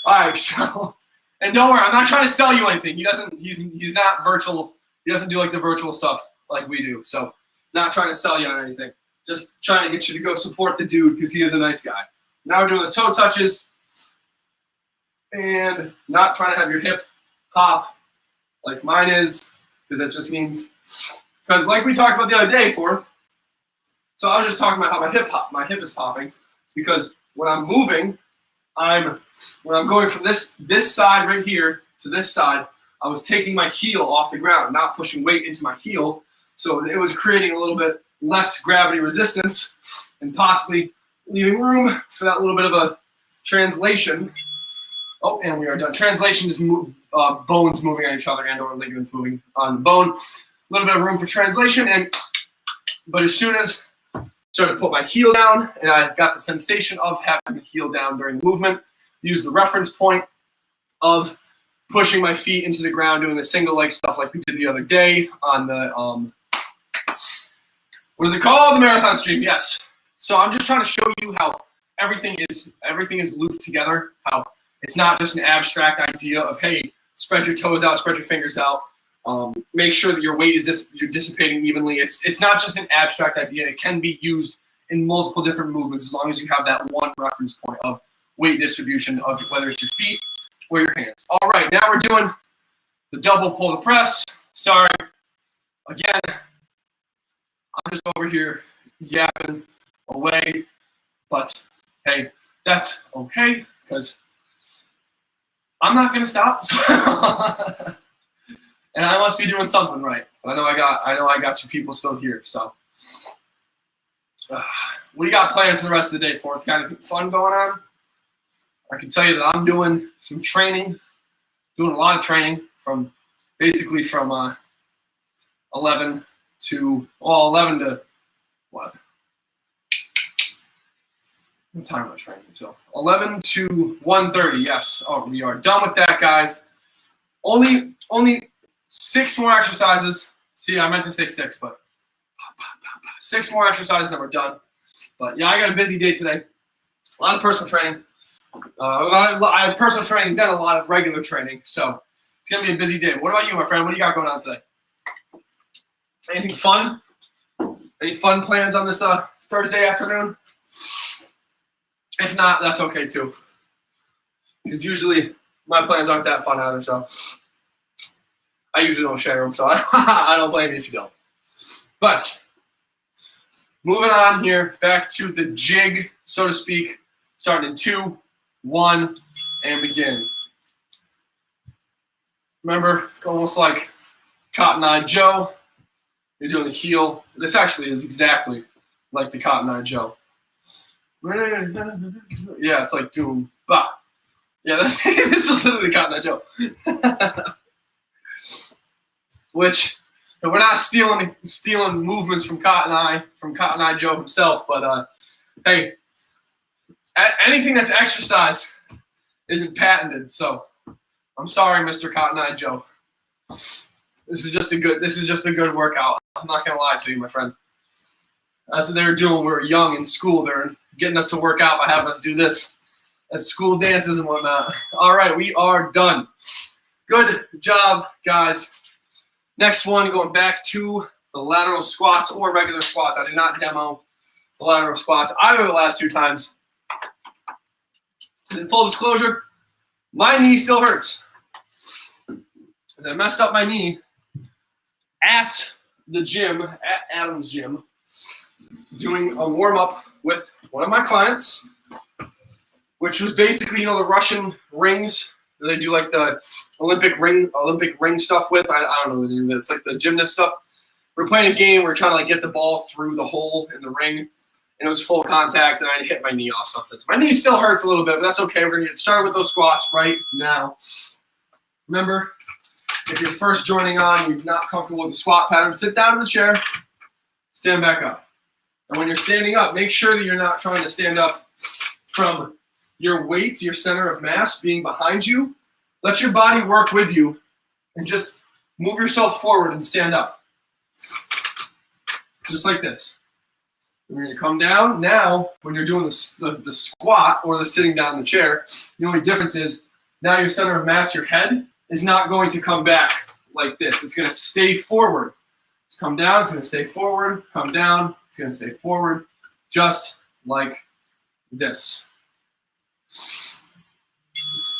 All right, so, and don't worry, I'm not trying to sell you anything. He's not virtual. He doesn't do like the virtual stuff like we do. So not trying to sell you on anything. Just trying to get you to go support the dude because he is a nice guy. Now we're doing the toe touches and not trying to have your hip pop like mine is, because that just means, because like we talked about the other day, fourth. So I was just talking about how my hip is popping, because when I'm moving, when I'm going from this side right here to this side, I was taking my heel off the ground, not pushing weight into my heel. So it was creating a little bit less gravity resistance and possibly leaving room for that little bit of a translation. Oh, and we are done. Translation is bones moving on each other and or ligaments moving on the bone. A little bit of room for translation. But as soon as I started to put my heel down and I got the sensation of having the heel down during the movement, use the reference point of pushing my feet into the ground, doing the single leg stuff like we did the other day on the, what is it called? The marathon stream, yes. So I'm just trying to show you how everything is looped together, how it's not just an abstract idea of, hey, spread your toes out, spread your fingers out, make sure that your weight is you're dissipating evenly. It's not just an abstract idea. It can be used in multiple different movements as long as you have that one reference point of weight distribution of whether it's your feet or your hands. All right, now we're doing the double pull to press. Sorry, again, I'm just over here yapping away, but hey, that's okay because I'm not gonna stop. And I must be doing something right. I know I got you people still here. So, what do you got planned for the rest of the day? Fourth, got anything fun going on? I can tell you that I'm doing some training, doing a lot of training from 11 to what? What time am I training until? 11 to 1:30. Yes. Oh, we are done with that, guys. Only 6 more exercises. See, I meant to say 6, but 6 more exercises, then we're done. But yeah, I got a busy day today. A lot of personal training. I have personal training, then a lot of regular training. So it's gonna be a busy day. What about you, my friend? What do you got going on today? Anything fun? Any fun plans on this Thursday afternoon? If not, that's okay too. Because usually my plans aren't that fun either, so I usually don't share them, so I don't blame you if you don't. But moving on here, back to the jig, so to speak, starting in 2, 1, and begin. Remember, almost like Cotton Eye Joe, you're doing the heel. This actually is exactly like the Cotton Eye Joe. Yeah, it's like doing bah. Yeah, this is literally Cotton Eye Joe. Which, so we're not stealing movements from Cotton Eye Joe himself, but hey, anything that's exercise isn't patented. So I'm sorry, Mr. Cotton Eye Joe. This is just a good workout. I'm not gonna lie to you, my friend. That's what they were doing when we were young in school. They're getting us to work out by having us do this at school dances and whatnot. All right, we are done. Good job, guys. Next one, going back to the lateral squats or regular squats. I did not demo the lateral squats either of the last 2 times. In full disclosure, my knee still hurts. As I messed up my knee at the gym, at Adam's gym, doing a warm-up with one of my clients, which was basically, the Russian rings that they do like the Olympic ring stuff with. I don't know the name of it. It's like the gymnast stuff. We're playing a game. We're trying to get the ball through the hole in the ring, and it was full contact, and I hit my knee off something. So my knee still hurts a little bit, but that's okay. We're going to get started with those squats right now. Remember, if you're first joining on, you're not comfortable with the squat pattern, sit down in the chair, stand back up. And when you're standing up, make sure that you're not trying to stand up from your weight, your center of mass being behind you. Let your body work with you and just move yourself forward and stand up. Just like this. We're going to come down. Now, when you're doing the squat or the sitting down in the chair, the only difference is now your center of mass, your head, is not going to come back like this. It's going to stay forward. come down, it's going to stay forward, come down, it's going to stay forward, just like this.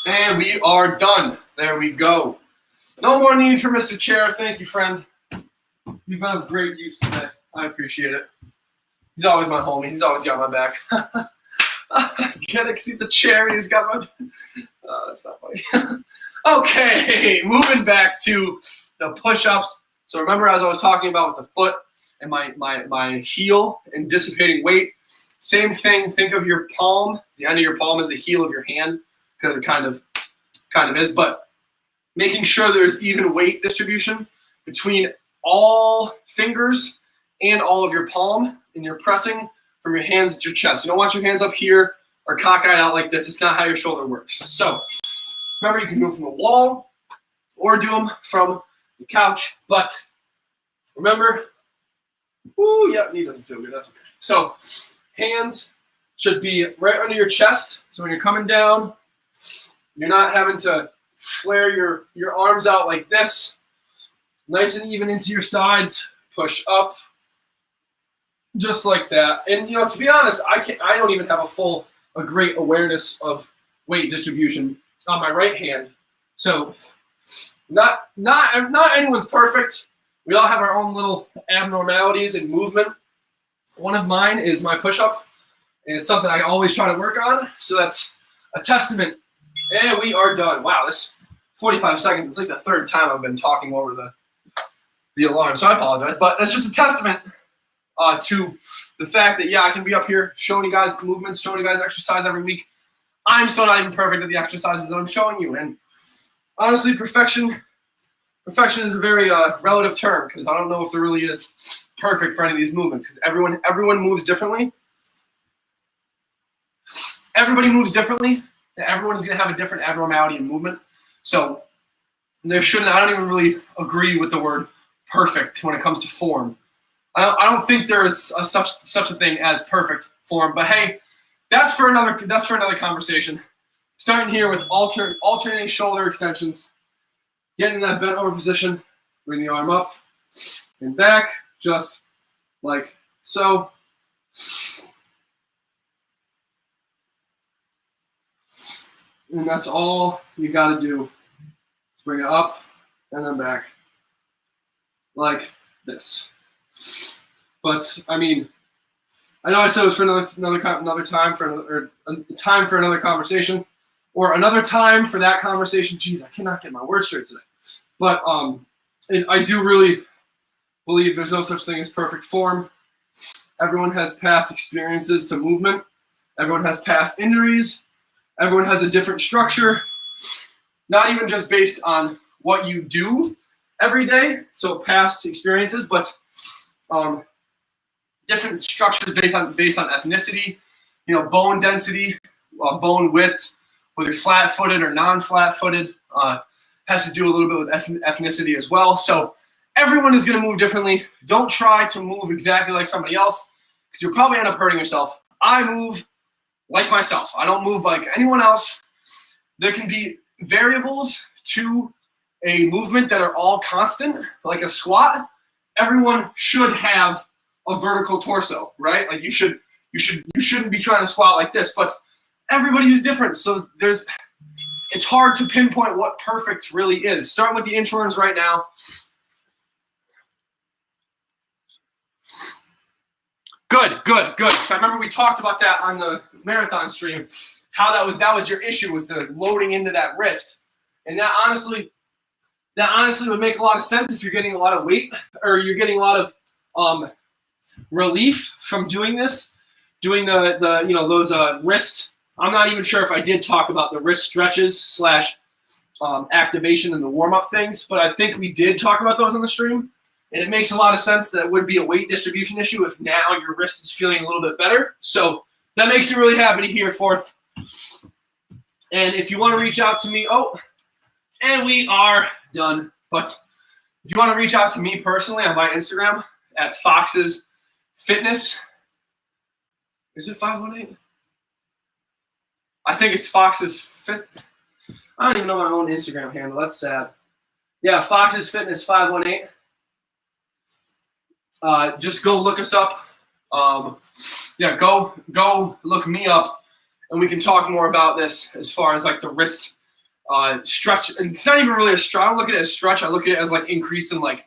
And we are done. There we go. No more need for Mr. Chair. Thank you, friend. You've been of great use today. I appreciate it. He's always my homie. He's always got my back. I get it because he's a chair and he's got my back. Oh, that's not funny. Okay, moving back to the push-ups. So remember, as I was talking about with the foot and my heel and dissipating weight, same thing. Think of your palm. The end of your palm is the heel of your hand, because it kind of is. But making sure there's even weight distribution between all fingers and all of your palm, and you're pressing from your hands to your chest. You don't want your hands up here or cockeyed out like this. It's not how your shoulder works. So remember, you can do it from the wall or do them from the couch. But remember, knee doesn't feel good. That's okay. So hands should be right under your chest. So when you're coming down, you're not having to flare your arms out like this. Nice and even into your sides. Push up. Just like that. And to be honest, I don't even have a great awareness of weight distribution on my right hand. So not anyone's perfect. We all have our own little abnormalities in movement. One of mine is my push-up, and it's something I always try to work on. So that's a testament. And we are done. Wow, this 45 seconds, it's like the third time I've been talking over the alarm, so I apologize. But that's just a testament to the fact that, I can be up here showing you guys the movements, showing you guys exercise every week. I'm still not even perfect at the exercises that I'm showing you. And honestly, perfection is a very relative term, because I don't know if there really is perfect for any of these movements, because everyone moves differently. Everybody moves differently. And everyone is going to have a different abnormality in movement. So I don't even really agree with the word perfect when it comes to form. I don't think there is such a thing as perfect form. But hey, that's for another conversation. Starting here with alternating shoulder extensions, getting in that bent over position, bring the arm up and back, just like so. And that's all you got to do. Just bring it up and then back, like this. But I mean, I know I said it was for another time for another conversation, or another time for that conversation. Jeez, I cannot get my words straight today. But I do really believe there's no such thing as perfect form. Everyone has past experiences to movement. Everyone has past injuries. Everyone has a different structure, not even just based on what you do every day, so past experiences, but different structures based on ethnicity, bone density, bone width, whether you're flat-footed or non-flat-footed, has to do a little bit with ethnicity as well. So everyone is going to move differently. Don't try to move exactly like somebody else, because you'll probably end up hurting yourself. I move like myself. I don't move like anyone else. There can be variables to a movement that are all constant, like a squat. Everyone should have a vertical torso, right? Like you shouldn't be trying to squat like this, but everybody is different. So it's hard to pinpoint what perfect really is. Starting with the inchworms right now. Good. Because I remember we talked about that on the marathon stream, how that was your issue, was the loading into that wrist. And that honestly would make a lot of sense if you're getting a lot of weight, or you're getting a lot of relief from doing this, doing those wrist. I'm not even sure if I did talk about the wrist stretches / activation and the warm-up things, but I think we did talk about those on the stream. And it makes a lot of sense that it would be a weight distribution issue if now your wrist is feeling a little bit better. So that makes me really happy to hear, Fourth. And if you want to reach out to me, and we are done. But if you want to reach out to me personally on my Instagram at Fox's Fitness. Is it 518? I think it's Fox's Fit. I don't even know my own Instagram handle. That's sad. Yeah, Fox's Fitness 518. just go look us up. Yeah, go look me up, and we can talk more about this as far as like the wrist stretch. And it's not even really a stretch. I don't look at it as stretch. I look at it as like increase in like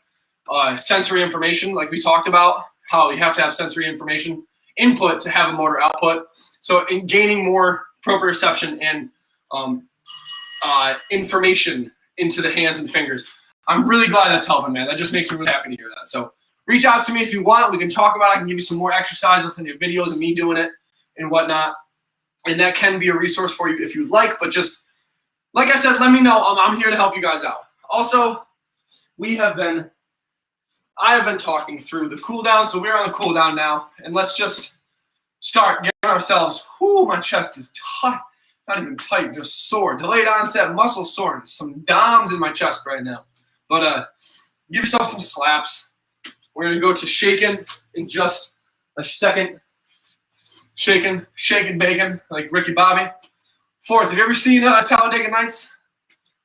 sensory information, like we talked about, how you have to have sensory information input to have a motor output. So in gaining more proprioception and information into the hands and fingers. I'm really glad that's helping, man. That just makes me really happy to hear that. So reach out to me if you want. We can talk about it. I can give you some more exercises. I'll send you videos of me doing it and whatnot. And that can be a resource for you if you'd like. But just, like I said, let me know. I'm here to help you guys out. Also, I have been talking through the cool down. So we're on the cool down now. And let's just start getting ourselves, my chest is tight. Not even tight, just sore. Delayed onset muscle soreness. Some DOMs in my chest right now. But give yourself some slaps. We're going to go to shaking in just a second. Shaking, bacon, like Ricky Bobby. Fourth, have you ever seen Talladega Nights?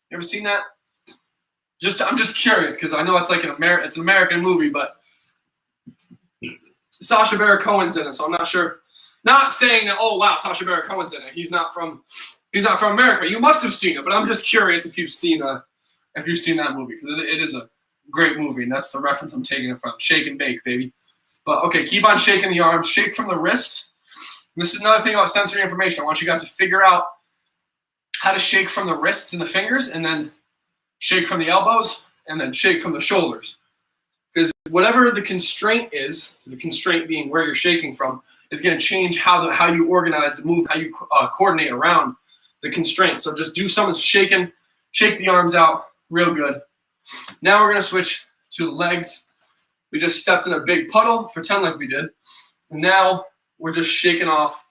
You ever seen that? I'm just curious because I know it's like it's an American movie, but Sacha Baron Cohen's in it, so I'm not sure. Not saying that, oh wow, Sacha Baron Cohen's in it. He's not from America. You must have seen it, but I'm just curious if you've seen that movie because it is a great movie, and that's the reference I'm taking it from. Shake and bake, baby. But okay, keep on shaking the arms. Shake from the wrist. And this is another thing about sensory information. I want you guys to figure out how to shake from the wrists and the fingers, and then shake from the elbows, and then shake from the shoulders. Because whatever the constraint is, the constraint being where you're shaking from, is going to change how you organize the move, how you coordinate around the constraint. So just do some shaking, shake the arms out real good. Now we're going to switch to legs. We just stepped in a big puddle, pretend like we did. And now we're just shaking off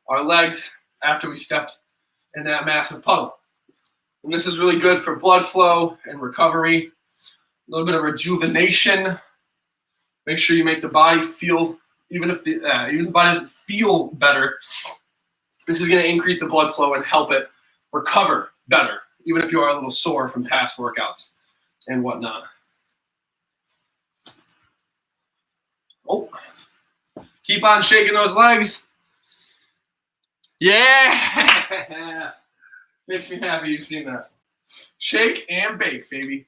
our legs after we stepped in that massive puddle. And this is really good for blood flow and recovery, a little bit of rejuvenation. Make sure you make the body feel, even if the body doesn't feel better, this is going to increase the blood flow and help it recover better, even if you are a little sore from past workouts and whatnot. Oh, keep on shaking those legs. Yeah. Makes me happy you've seen that. Shake and bake, baby.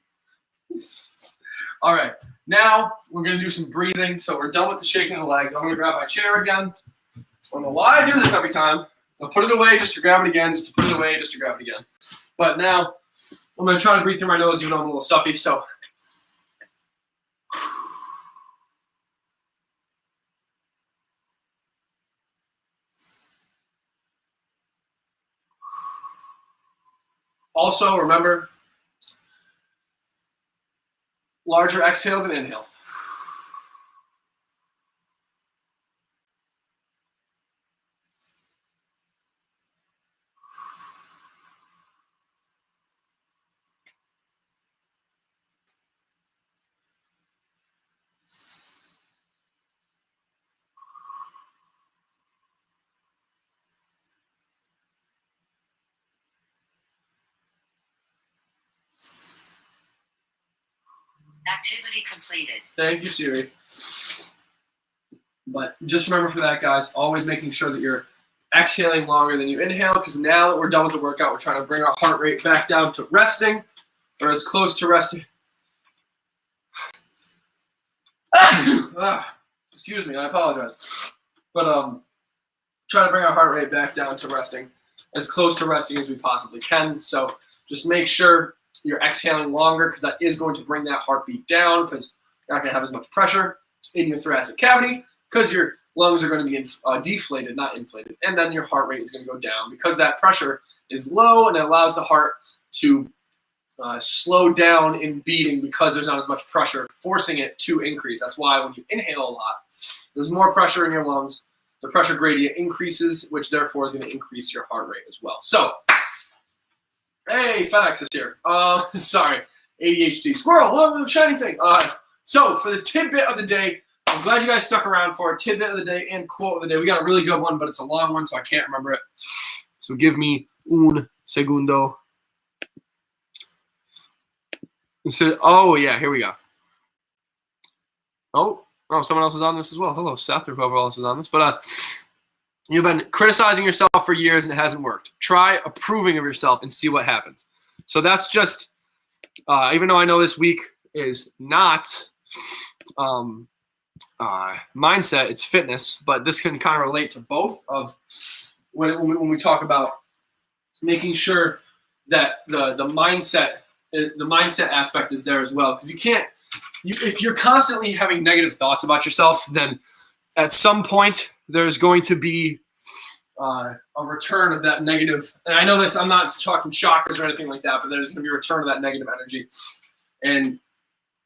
All right. Now we're going to do some breathing. So we're done with the shaking of the legs. I'm going to grab my chair again. I don't know why I do this every time. I'll put it away just to grab it again, just to put it away, just to grab it again. But now I'm going to try to breathe through my nose even though I'm a little stuffy. So also, remember, larger exhale than inhale. Activity completed. Thank you, Siri. But just remember for that, guys, always making sure that you're exhaling longer than you inhale, because now that we're done with the workout, we're trying to bring our heart rate back down to resting, or as close to resting. Excuse me, I apologize. But try to bring our heart rate back down to resting, as close to resting as we possibly can. So just make sure you're exhaling longer, because that is going to bring that heartbeat down, because you're not going to have as much pressure in your thoracic cavity, because your lungs are going to be deflated, not inflated. And then your heart rate is going to go down because that pressure is low, and it allows the heart to slow down in beating because there's not as much pressure forcing it to increase. That's why when you inhale a lot, there's more pressure in your lungs. The pressure gradient increases, which therefore is going to increase your heart rate as well. So, hey, FedEx is here. Sorry, ADHD. Squirrel, what shiny thing? So for the tidbit of the day, I'm glad you guys stuck around for a tidbit of the day and quote of the day. We got a really good one, but it's a long one, so I can't remember it. So give me un segundo. So, oh, yeah, here we go. Oh, Oh, someone else is on this as well. Hello, Seth, or whoever else is on this. But you've been criticizing yourself for years and it hasn't worked. Try approving of yourself and see what happens. So that's just, even though I know this week is not mindset, it's fitness, but this can kind of relate to both of when we talk about making sure that the mindset aspect is there as well. Because if you're constantly having negative thoughts about yourself, then at some point there's going to be a return of that negative. And I know this, I'm not talking chakras or anything like that, but there's going to be a return of that negative energy. And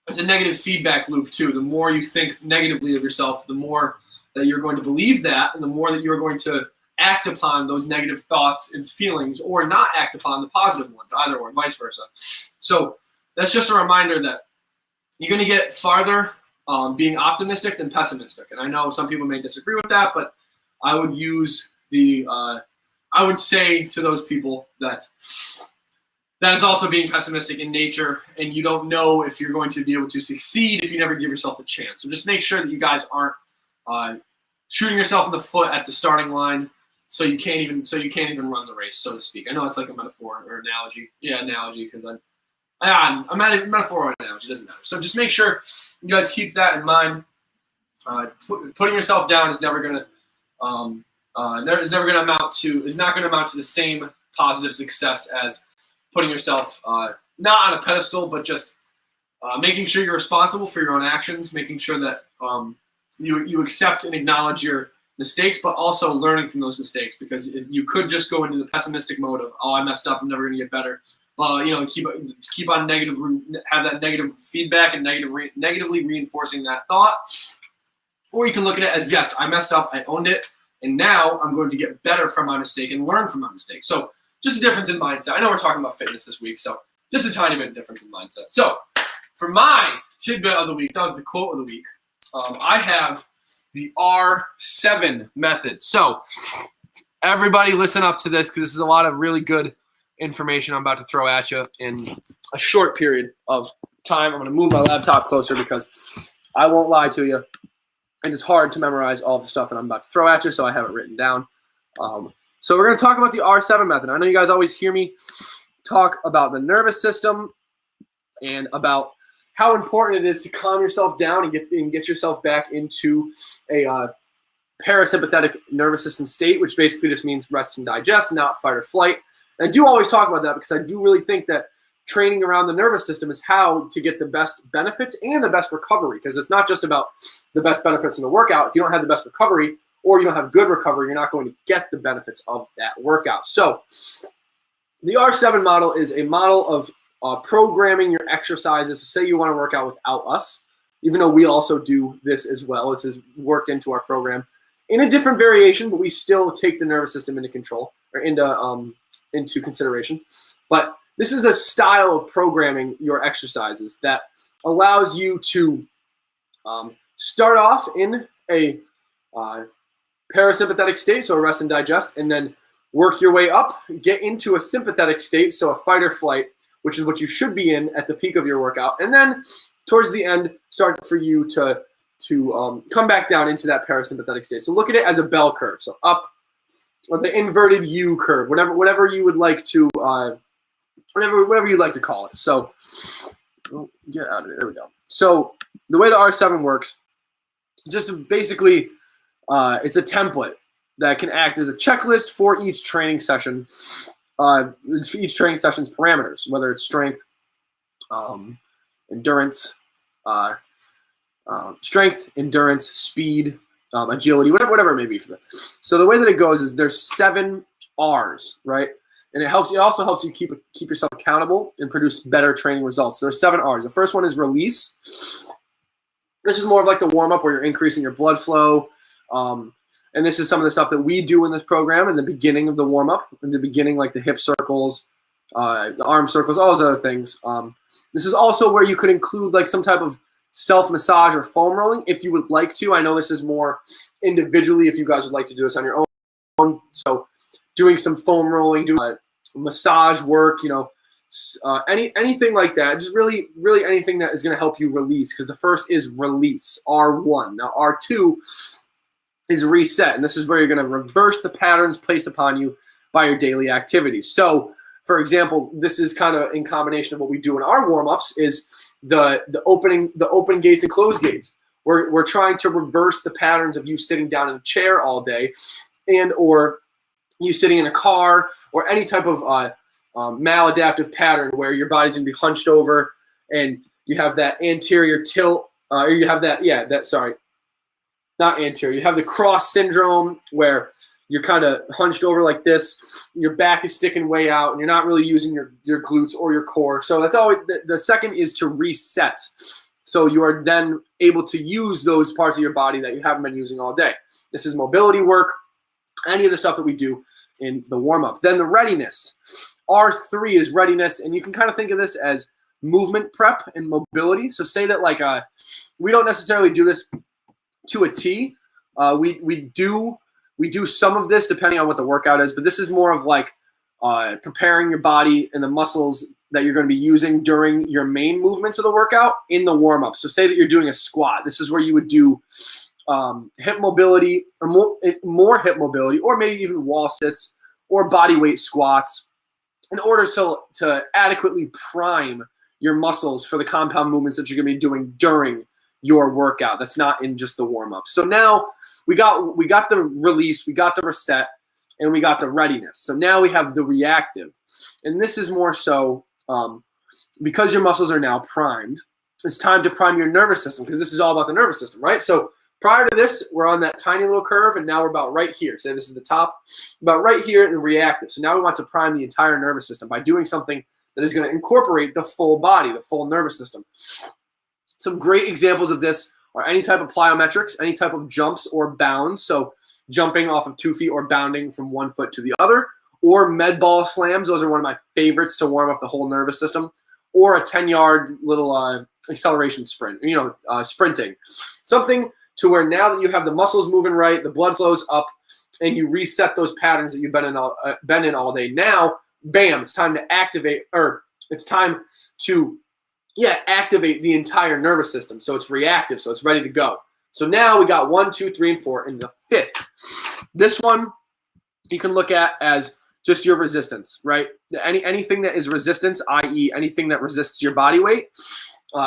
it's a negative feedback loop too. The more you think negatively of yourself, the more that you're going to believe that, and the more that you're going to act upon those negative thoughts and feelings, or not act upon the positive ones, either or, vice versa. So that's just a reminder that you're going to get farther being optimistic than pessimistic. And I know some people may disagree with that, but I would I would say to those people that is also being pessimistic in nature, and you don't know if you're going to be able to succeed if you never give yourself a chance. So just make sure that you guys aren't shooting yourself in the foot at the starting line, so you can't even run the race, so to speak. I know it's like a metaphor or analogy. Yeah, analogy, because I'm at a metaphor or analogy, doesn't matter. So just make sure you guys keep that in mind. Putting yourself down is never going to is not going to amount to the same positive success as putting yourself not on a pedestal, but just making sure you're responsible for your own actions, making sure that you accept and acknowledge your mistakes, but also learning from those mistakes, because you could just go into the pessimistic mode of, oh, I messed up, I'm never going to get better. But keep on have that negative feedback and negatively reinforcing that thought. Or you can look at it as, yes, I messed up, I owned it, and now I'm going to get better from my mistake and learn from my mistake. So just a difference in mindset. I know we're talking about fitness this week, so just a tiny bit of difference in mindset. So for my tidbit of the week, that was the quote of the week, I have the R7 method. So everybody listen up to this, because this is a lot of really good information I'm about to throw at you in a short period of time. I'm going to move my laptop closer, because I won't lie to you, and it's hard to memorize all the stuff that I'm about to throw at you, so I have it written down. So we're going to talk about the R7 method. I know you guys always hear me talk about the nervous system and about how important it is to calm yourself down and get yourself back into a parasympathetic nervous system state, which basically just means rest and digest, not fight or flight. And I do always talk about that, because I do really think that training around the nervous system is how to get the best benefits and the best recovery, because it's not just about the best benefits in the workout. If you don't have the best recovery, or you don't have good recovery, you're not going to get the benefits of that workout. So the R7 model is a model of programming your exercises. So say you want to work out without us, even though we also do this as well. This is worked into our program in a different variation, but we still take the nervous system into control, or into consideration. But this is a style of programming your exercises that allows you to start off in a parasympathetic state, so a rest and digest, and then work your way up, get into a sympathetic state, so a fight or flight, which is what you should be in at the peak of your workout, and then towards the end, start for you to come back down into that parasympathetic state. So look at it as a bell curve, so up, or the inverted U curve, whatever you would like to, whatever you'd like to call it. So get out of it. There we go. So the way the R7 works, just basically, it's a template that can act as a checklist for each training session, for each training session's parameters, whether it's strength, endurance, speed, agility, whatever it may be for them. So the way that it goes is there's 7 R's, right? And it also helps you keep yourself accountable and produce better training results. So there's 7 R's. The first one is release. This is more of like the warm-up where you're increasing your blood flow. And this is some of the stuff that we do in this program in the beginning of the warm-up, in the beginning, like the hip circles, the arm circles, all those other things. This is also where you could include like some type of self-massage or foam rolling if you would like to. I know this is more individually if you guys would like to do this on your own. So doing some foam rolling, doing massage work, anything like that. Just really anything that is going to help you release, because the first is release, R1. Now R2 is reset, and this is where you're going to reverse the patterns placed upon you by your daily activities. So, for example, this is kind of in combination of what we do in our warm-ups is the open gates and closed gates. We're trying to reverse the patterns of you sitting down in a chair all day, and or you sitting in a car, or any type of maladaptive pattern where your body's gonna be hunched over and you have that anterior tilt, or you have not anterior, you have the cross syndrome where you're kind of hunched over like this, your back is sticking way out, and you're not really using your glutes or your core. So that's always the second is to reset. So you are then able to use those parts of your body that you haven't been using all day. This is mobility work, any of the stuff that we do in the warm-up. Then the readiness. R3 is readiness, and you can kind of think of this as movement prep and mobility. So say that we don't necessarily do this to a T. We do some of this depending on what the workout is, but this is more of like preparing your body and the muscles that you're going to be using during your main movements of the workout in the warm-up. So say that you're doing a squat. This is where you would do hip mobility, or more hip mobility, or maybe even wall sits or body weight squats, in order to adequately prime your muscles for the compound movements that you're going to be doing during your workout. That's not in just the warm-up. So now we got the release, we got the reset, and we got the readiness. So now we have the reactive. And this is more so because your muscles are now primed, it's time to prime your nervous system, because this is all about the nervous system, right? So prior to this, we're on that tiny little curve, and now we're about right here. Say this is the top, about right here in reactive. So now we want to prime the entire nervous system by doing something that is going to incorporate the full body, the full nervous system. Some great examples of this are any type of plyometrics, any type of jumps or bounds, so jumping off of 2 feet or bounding from 1 foot to the other, or med ball slams. Those are one of my favorites to warm up the whole nervous system, or a 10-yard little acceleration sprint, sprinting. Something to where now that you have the muscles moving right, the blood flows up, and you reset those patterns that you've been in all day. Now, bam, it's time to activate, activate the entire nervous system. So it's reactive, so it's ready to go. So now we got 1, 2, 3, and 4, and the fifth. This one you can look at as just your resistance, right? Anything that is resistance, i.e. anything that resists your body weight,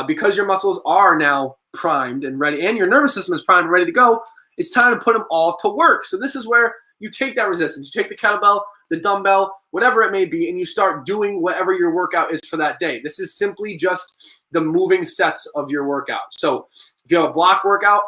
because your muscles are now primed and ready, and your nervous system is primed and ready to go, it's time to put them all to work. So this is where you take that resistance, you take the kettlebell, the dumbbell, whatever it may be, and you start doing whatever your workout is for that day. This is simply just the moving sets of your workout. So if you have a block workout,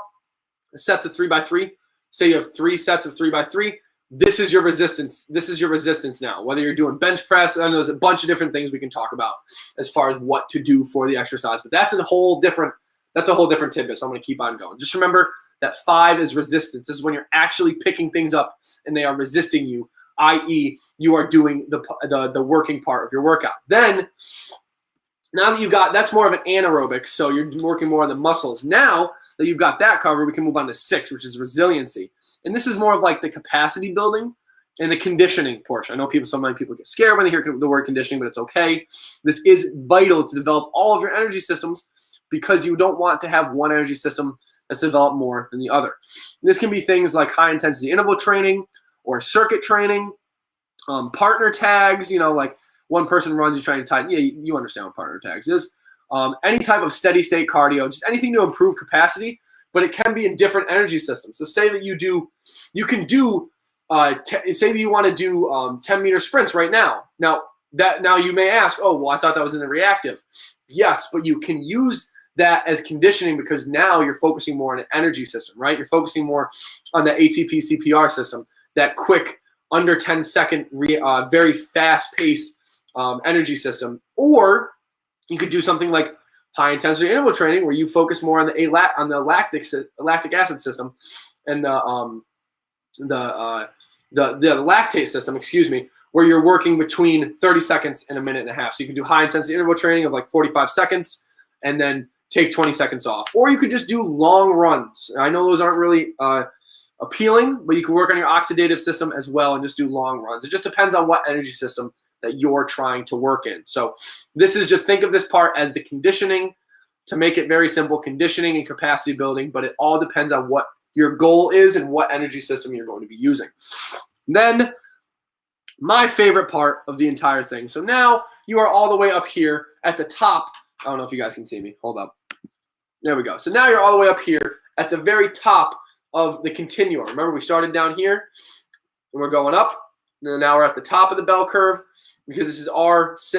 sets of 3x3, say you have 3 sets of 3x3, this is your resistance. This is your resistance now. Whether you're doing bench press, I know there's a bunch of different things we can talk about as far as what to do for the exercise, but that's a whole different tidbit, so I'm going to keep on going. Just remember that 5 is resistance. This is when you're actually picking things up and they are resisting you, i.e. you are doing the working part of your workout. Then, now that that's more of an anaerobic, so you're working more on the muscles. Now that you've got that covered, we can move on to 6, which is resiliency. And this is more of like the capacity building and the conditioning portion. I know so many people get scared when they hear the word conditioning, but it's okay. This is vital to develop all of your energy systems, because you don't want to have one energy system that's developed more than the other. And this can be things like high intensity interval training or circuit training, partner tags, like one person runs, you try and tighten. Yeah, you understand what partner tags is. Any type of steady state cardio, just anything to improve capacity, but it can be in different energy systems. So say that you can do, say that you want to do 10-meter sprints right now. Now you may ask, oh, well, I thought that was in the reactive. Yes, but you can use that as conditioning, because now you're focusing more on an energy system, right? You're focusing more on the ATP CPR system, that quick, under 10-second, very fast-paced energy system. Or you could do something like high-intensity interval training, where you focus more on the lactic acid system and the lactate system, where you're working between 30 seconds and a minute and a half. So you can do high-intensity interval training of like 45 seconds and then take 20 seconds off. Or you could just do long runs. I know those aren't really appealing, but you can work on your oxidative system as well and just do long runs. It just depends on what energy system that you're trying to work in. So this is just, think of this part as the conditioning, to make it very simple, conditioning and capacity building, but it all depends on what your goal is and what energy system you're going to be using. Then my favorite part of the entire thing. So now you are all the way up here at the top. I don't know if you guys can see me. Hold up. There we go. So now you're all the way up here at the very top of the continuum. Remember, we started down here and we're going up. And now we're at the top of the bell curve, because this is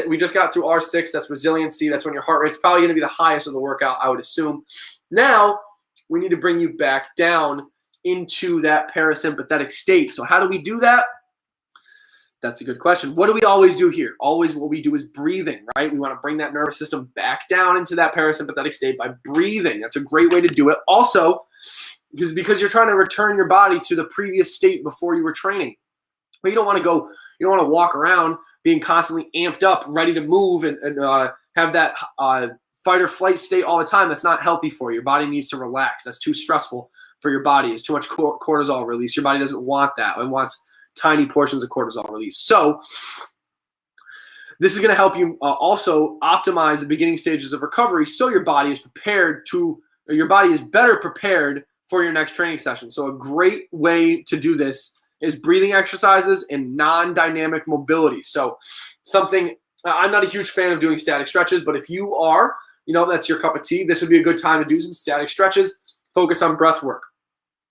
we just got through R6. That's resiliency. That's when your heart rate's probably going to be the highest of the workout, I would assume. Now we need to bring you back down into that parasympathetic state. So how do we do that? That's a good question. What do we always do here? Always what we do is breathing, right? We want to bring that nervous system back down into that parasympathetic state by breathing. That's a great way to do it. Also, because you're trying to return your body to the previous state before you were training. But you don't want to walk around being constantly amped up, ready to move and have that fight or flight state all the time. That's not healthy for you. Your body needs to relax. That's too stressful for your body. It's too much cortisol release. Your body doesn't want that. It wants tiny portions of cortisol release. So this is going to help you also optimize the beginning stages of recovery, so your body is better prepared for your next training session. So a great way to do this is breathing exercises and non-dynamic mobility. So I'm not a huge fan of doing static stretches, but if you are, that's your cup of tea, this would be a good time to do some static stretches, focus on breath work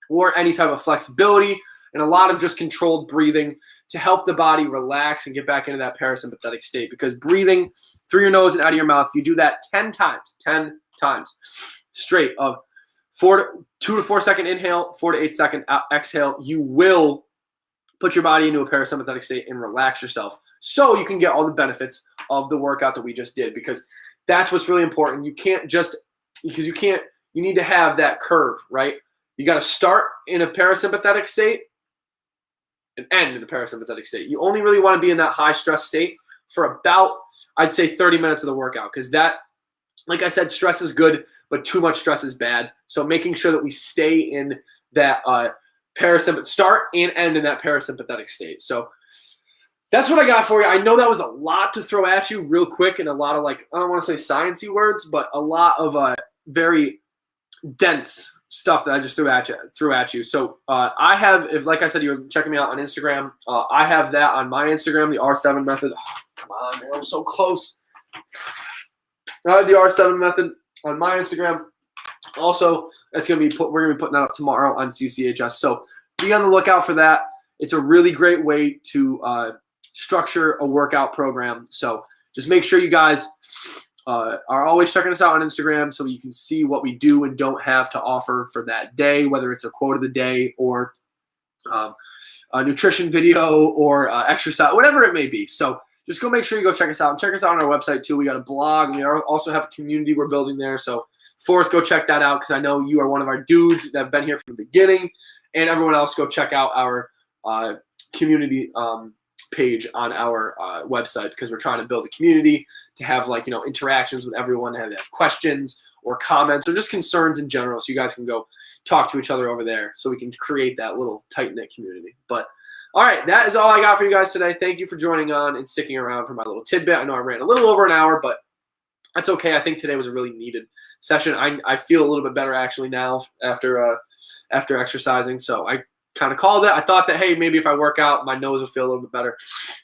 or any type of flexibility, and a lot of just controlled breathing to help the body relax and get back into that parasympathetic state. Because breathing through your nose and out of your mouth, if you do that 10 times straight of 2 to 4 second inhale, 4 to 8 second exhale, you will put your body into a parasympathetic state and relax yourself, so you can get all the benefits of the workout that we just did. Because that's what's really important. You need to have that curve, right? You got to start in a parasympathetic state and end in a parasympathetic state. You only really want to be in that high stress state for about, I'd say, 30 minutes of the workout, because that, like I said, stress is good, but too much stress is bad. So making sure that we stay in that start and end in that parasympathetic state. So that's what I got for you. I know that was a lot to throw at you real quick, and a lot of, I don't want to say sciencey words, but a lot of very dense stuff that I just threw at you. So I have, like I said, you're checking me out on Instagram. I have that on my Instagram, the R7 method. Oh, come on, man, I'm so close. I have the R7 method on my Instagram. Also, we're gonna be putting that up tomorrow on CCHS. So be on the lookout for that. It's a really great way to structure a workout program. So just make sure you guys are always checking us out on Instagram, so you can see what we do and don't have to offer for that day, whether it's a quote of the day or a nutrition video or exercise, whatever it may be. So just go make sure you go check us out, and check us out on our website too. We got a blog, and we also have a community we're building there. So Forrest, go check that out, because I know you are one of our dudes that have been here from the beginning. And everyone else, go check out our community page on our website, because we're trying to build a community to have interactions with everyone, have questions or comments or just concerns in general, so you guys can go talk to each other over there, so we can create that little tight-knit community. But all right, that is all I got for you guys today. Thank you for joining on and sticking around for my little tidbit. I know I ran a little over an hour, but that's okay. I think today was a really needed session. I feel a little bit better actually now after exercising, so I kind of called it. I thought that, hey, maybe if I work out, my nose will feel a little bit better.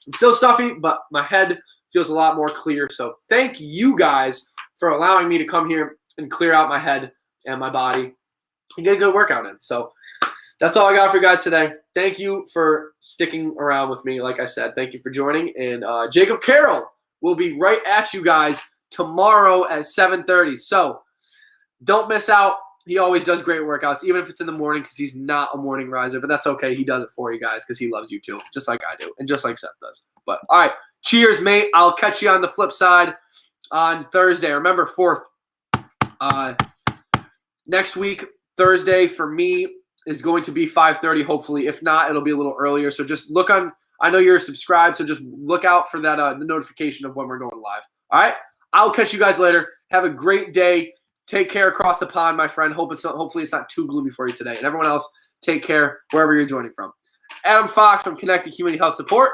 I'm still stuffy, but my head feels a lot more clear. So thank you guys for allowing me to come here and clear out my head and my body and get a good workout in. So that's all I got for you guys today. Thank you for sticking around with me. Like I said, thank you for joining. And Jacob Carroll will be right at you guys tomorrow at 7:30. So don't miss out. He always does great workouts, even if it's in the morning, because he's not a morning riser. But that's okay. He does it for you guys because he loves you too, just like I do, and just like Seth does. But all right, cheers, mate. I'll catch you on the flip side on Thursday. Remember, 4th. Next week, Thursday, for me, is going to be 5:30, hopefully. If not, it'll be a little earlier. So just look on. I know you're subscribed, so just look out for that the notification of when we're going live. All right? I'll catch you guys later. Have a great day. Take care across the pond, my friend. Hopefully it's not too gloomy for you today. And everyone else, take care wherever you're joining from. Adam Fox from Connected Community Health Support.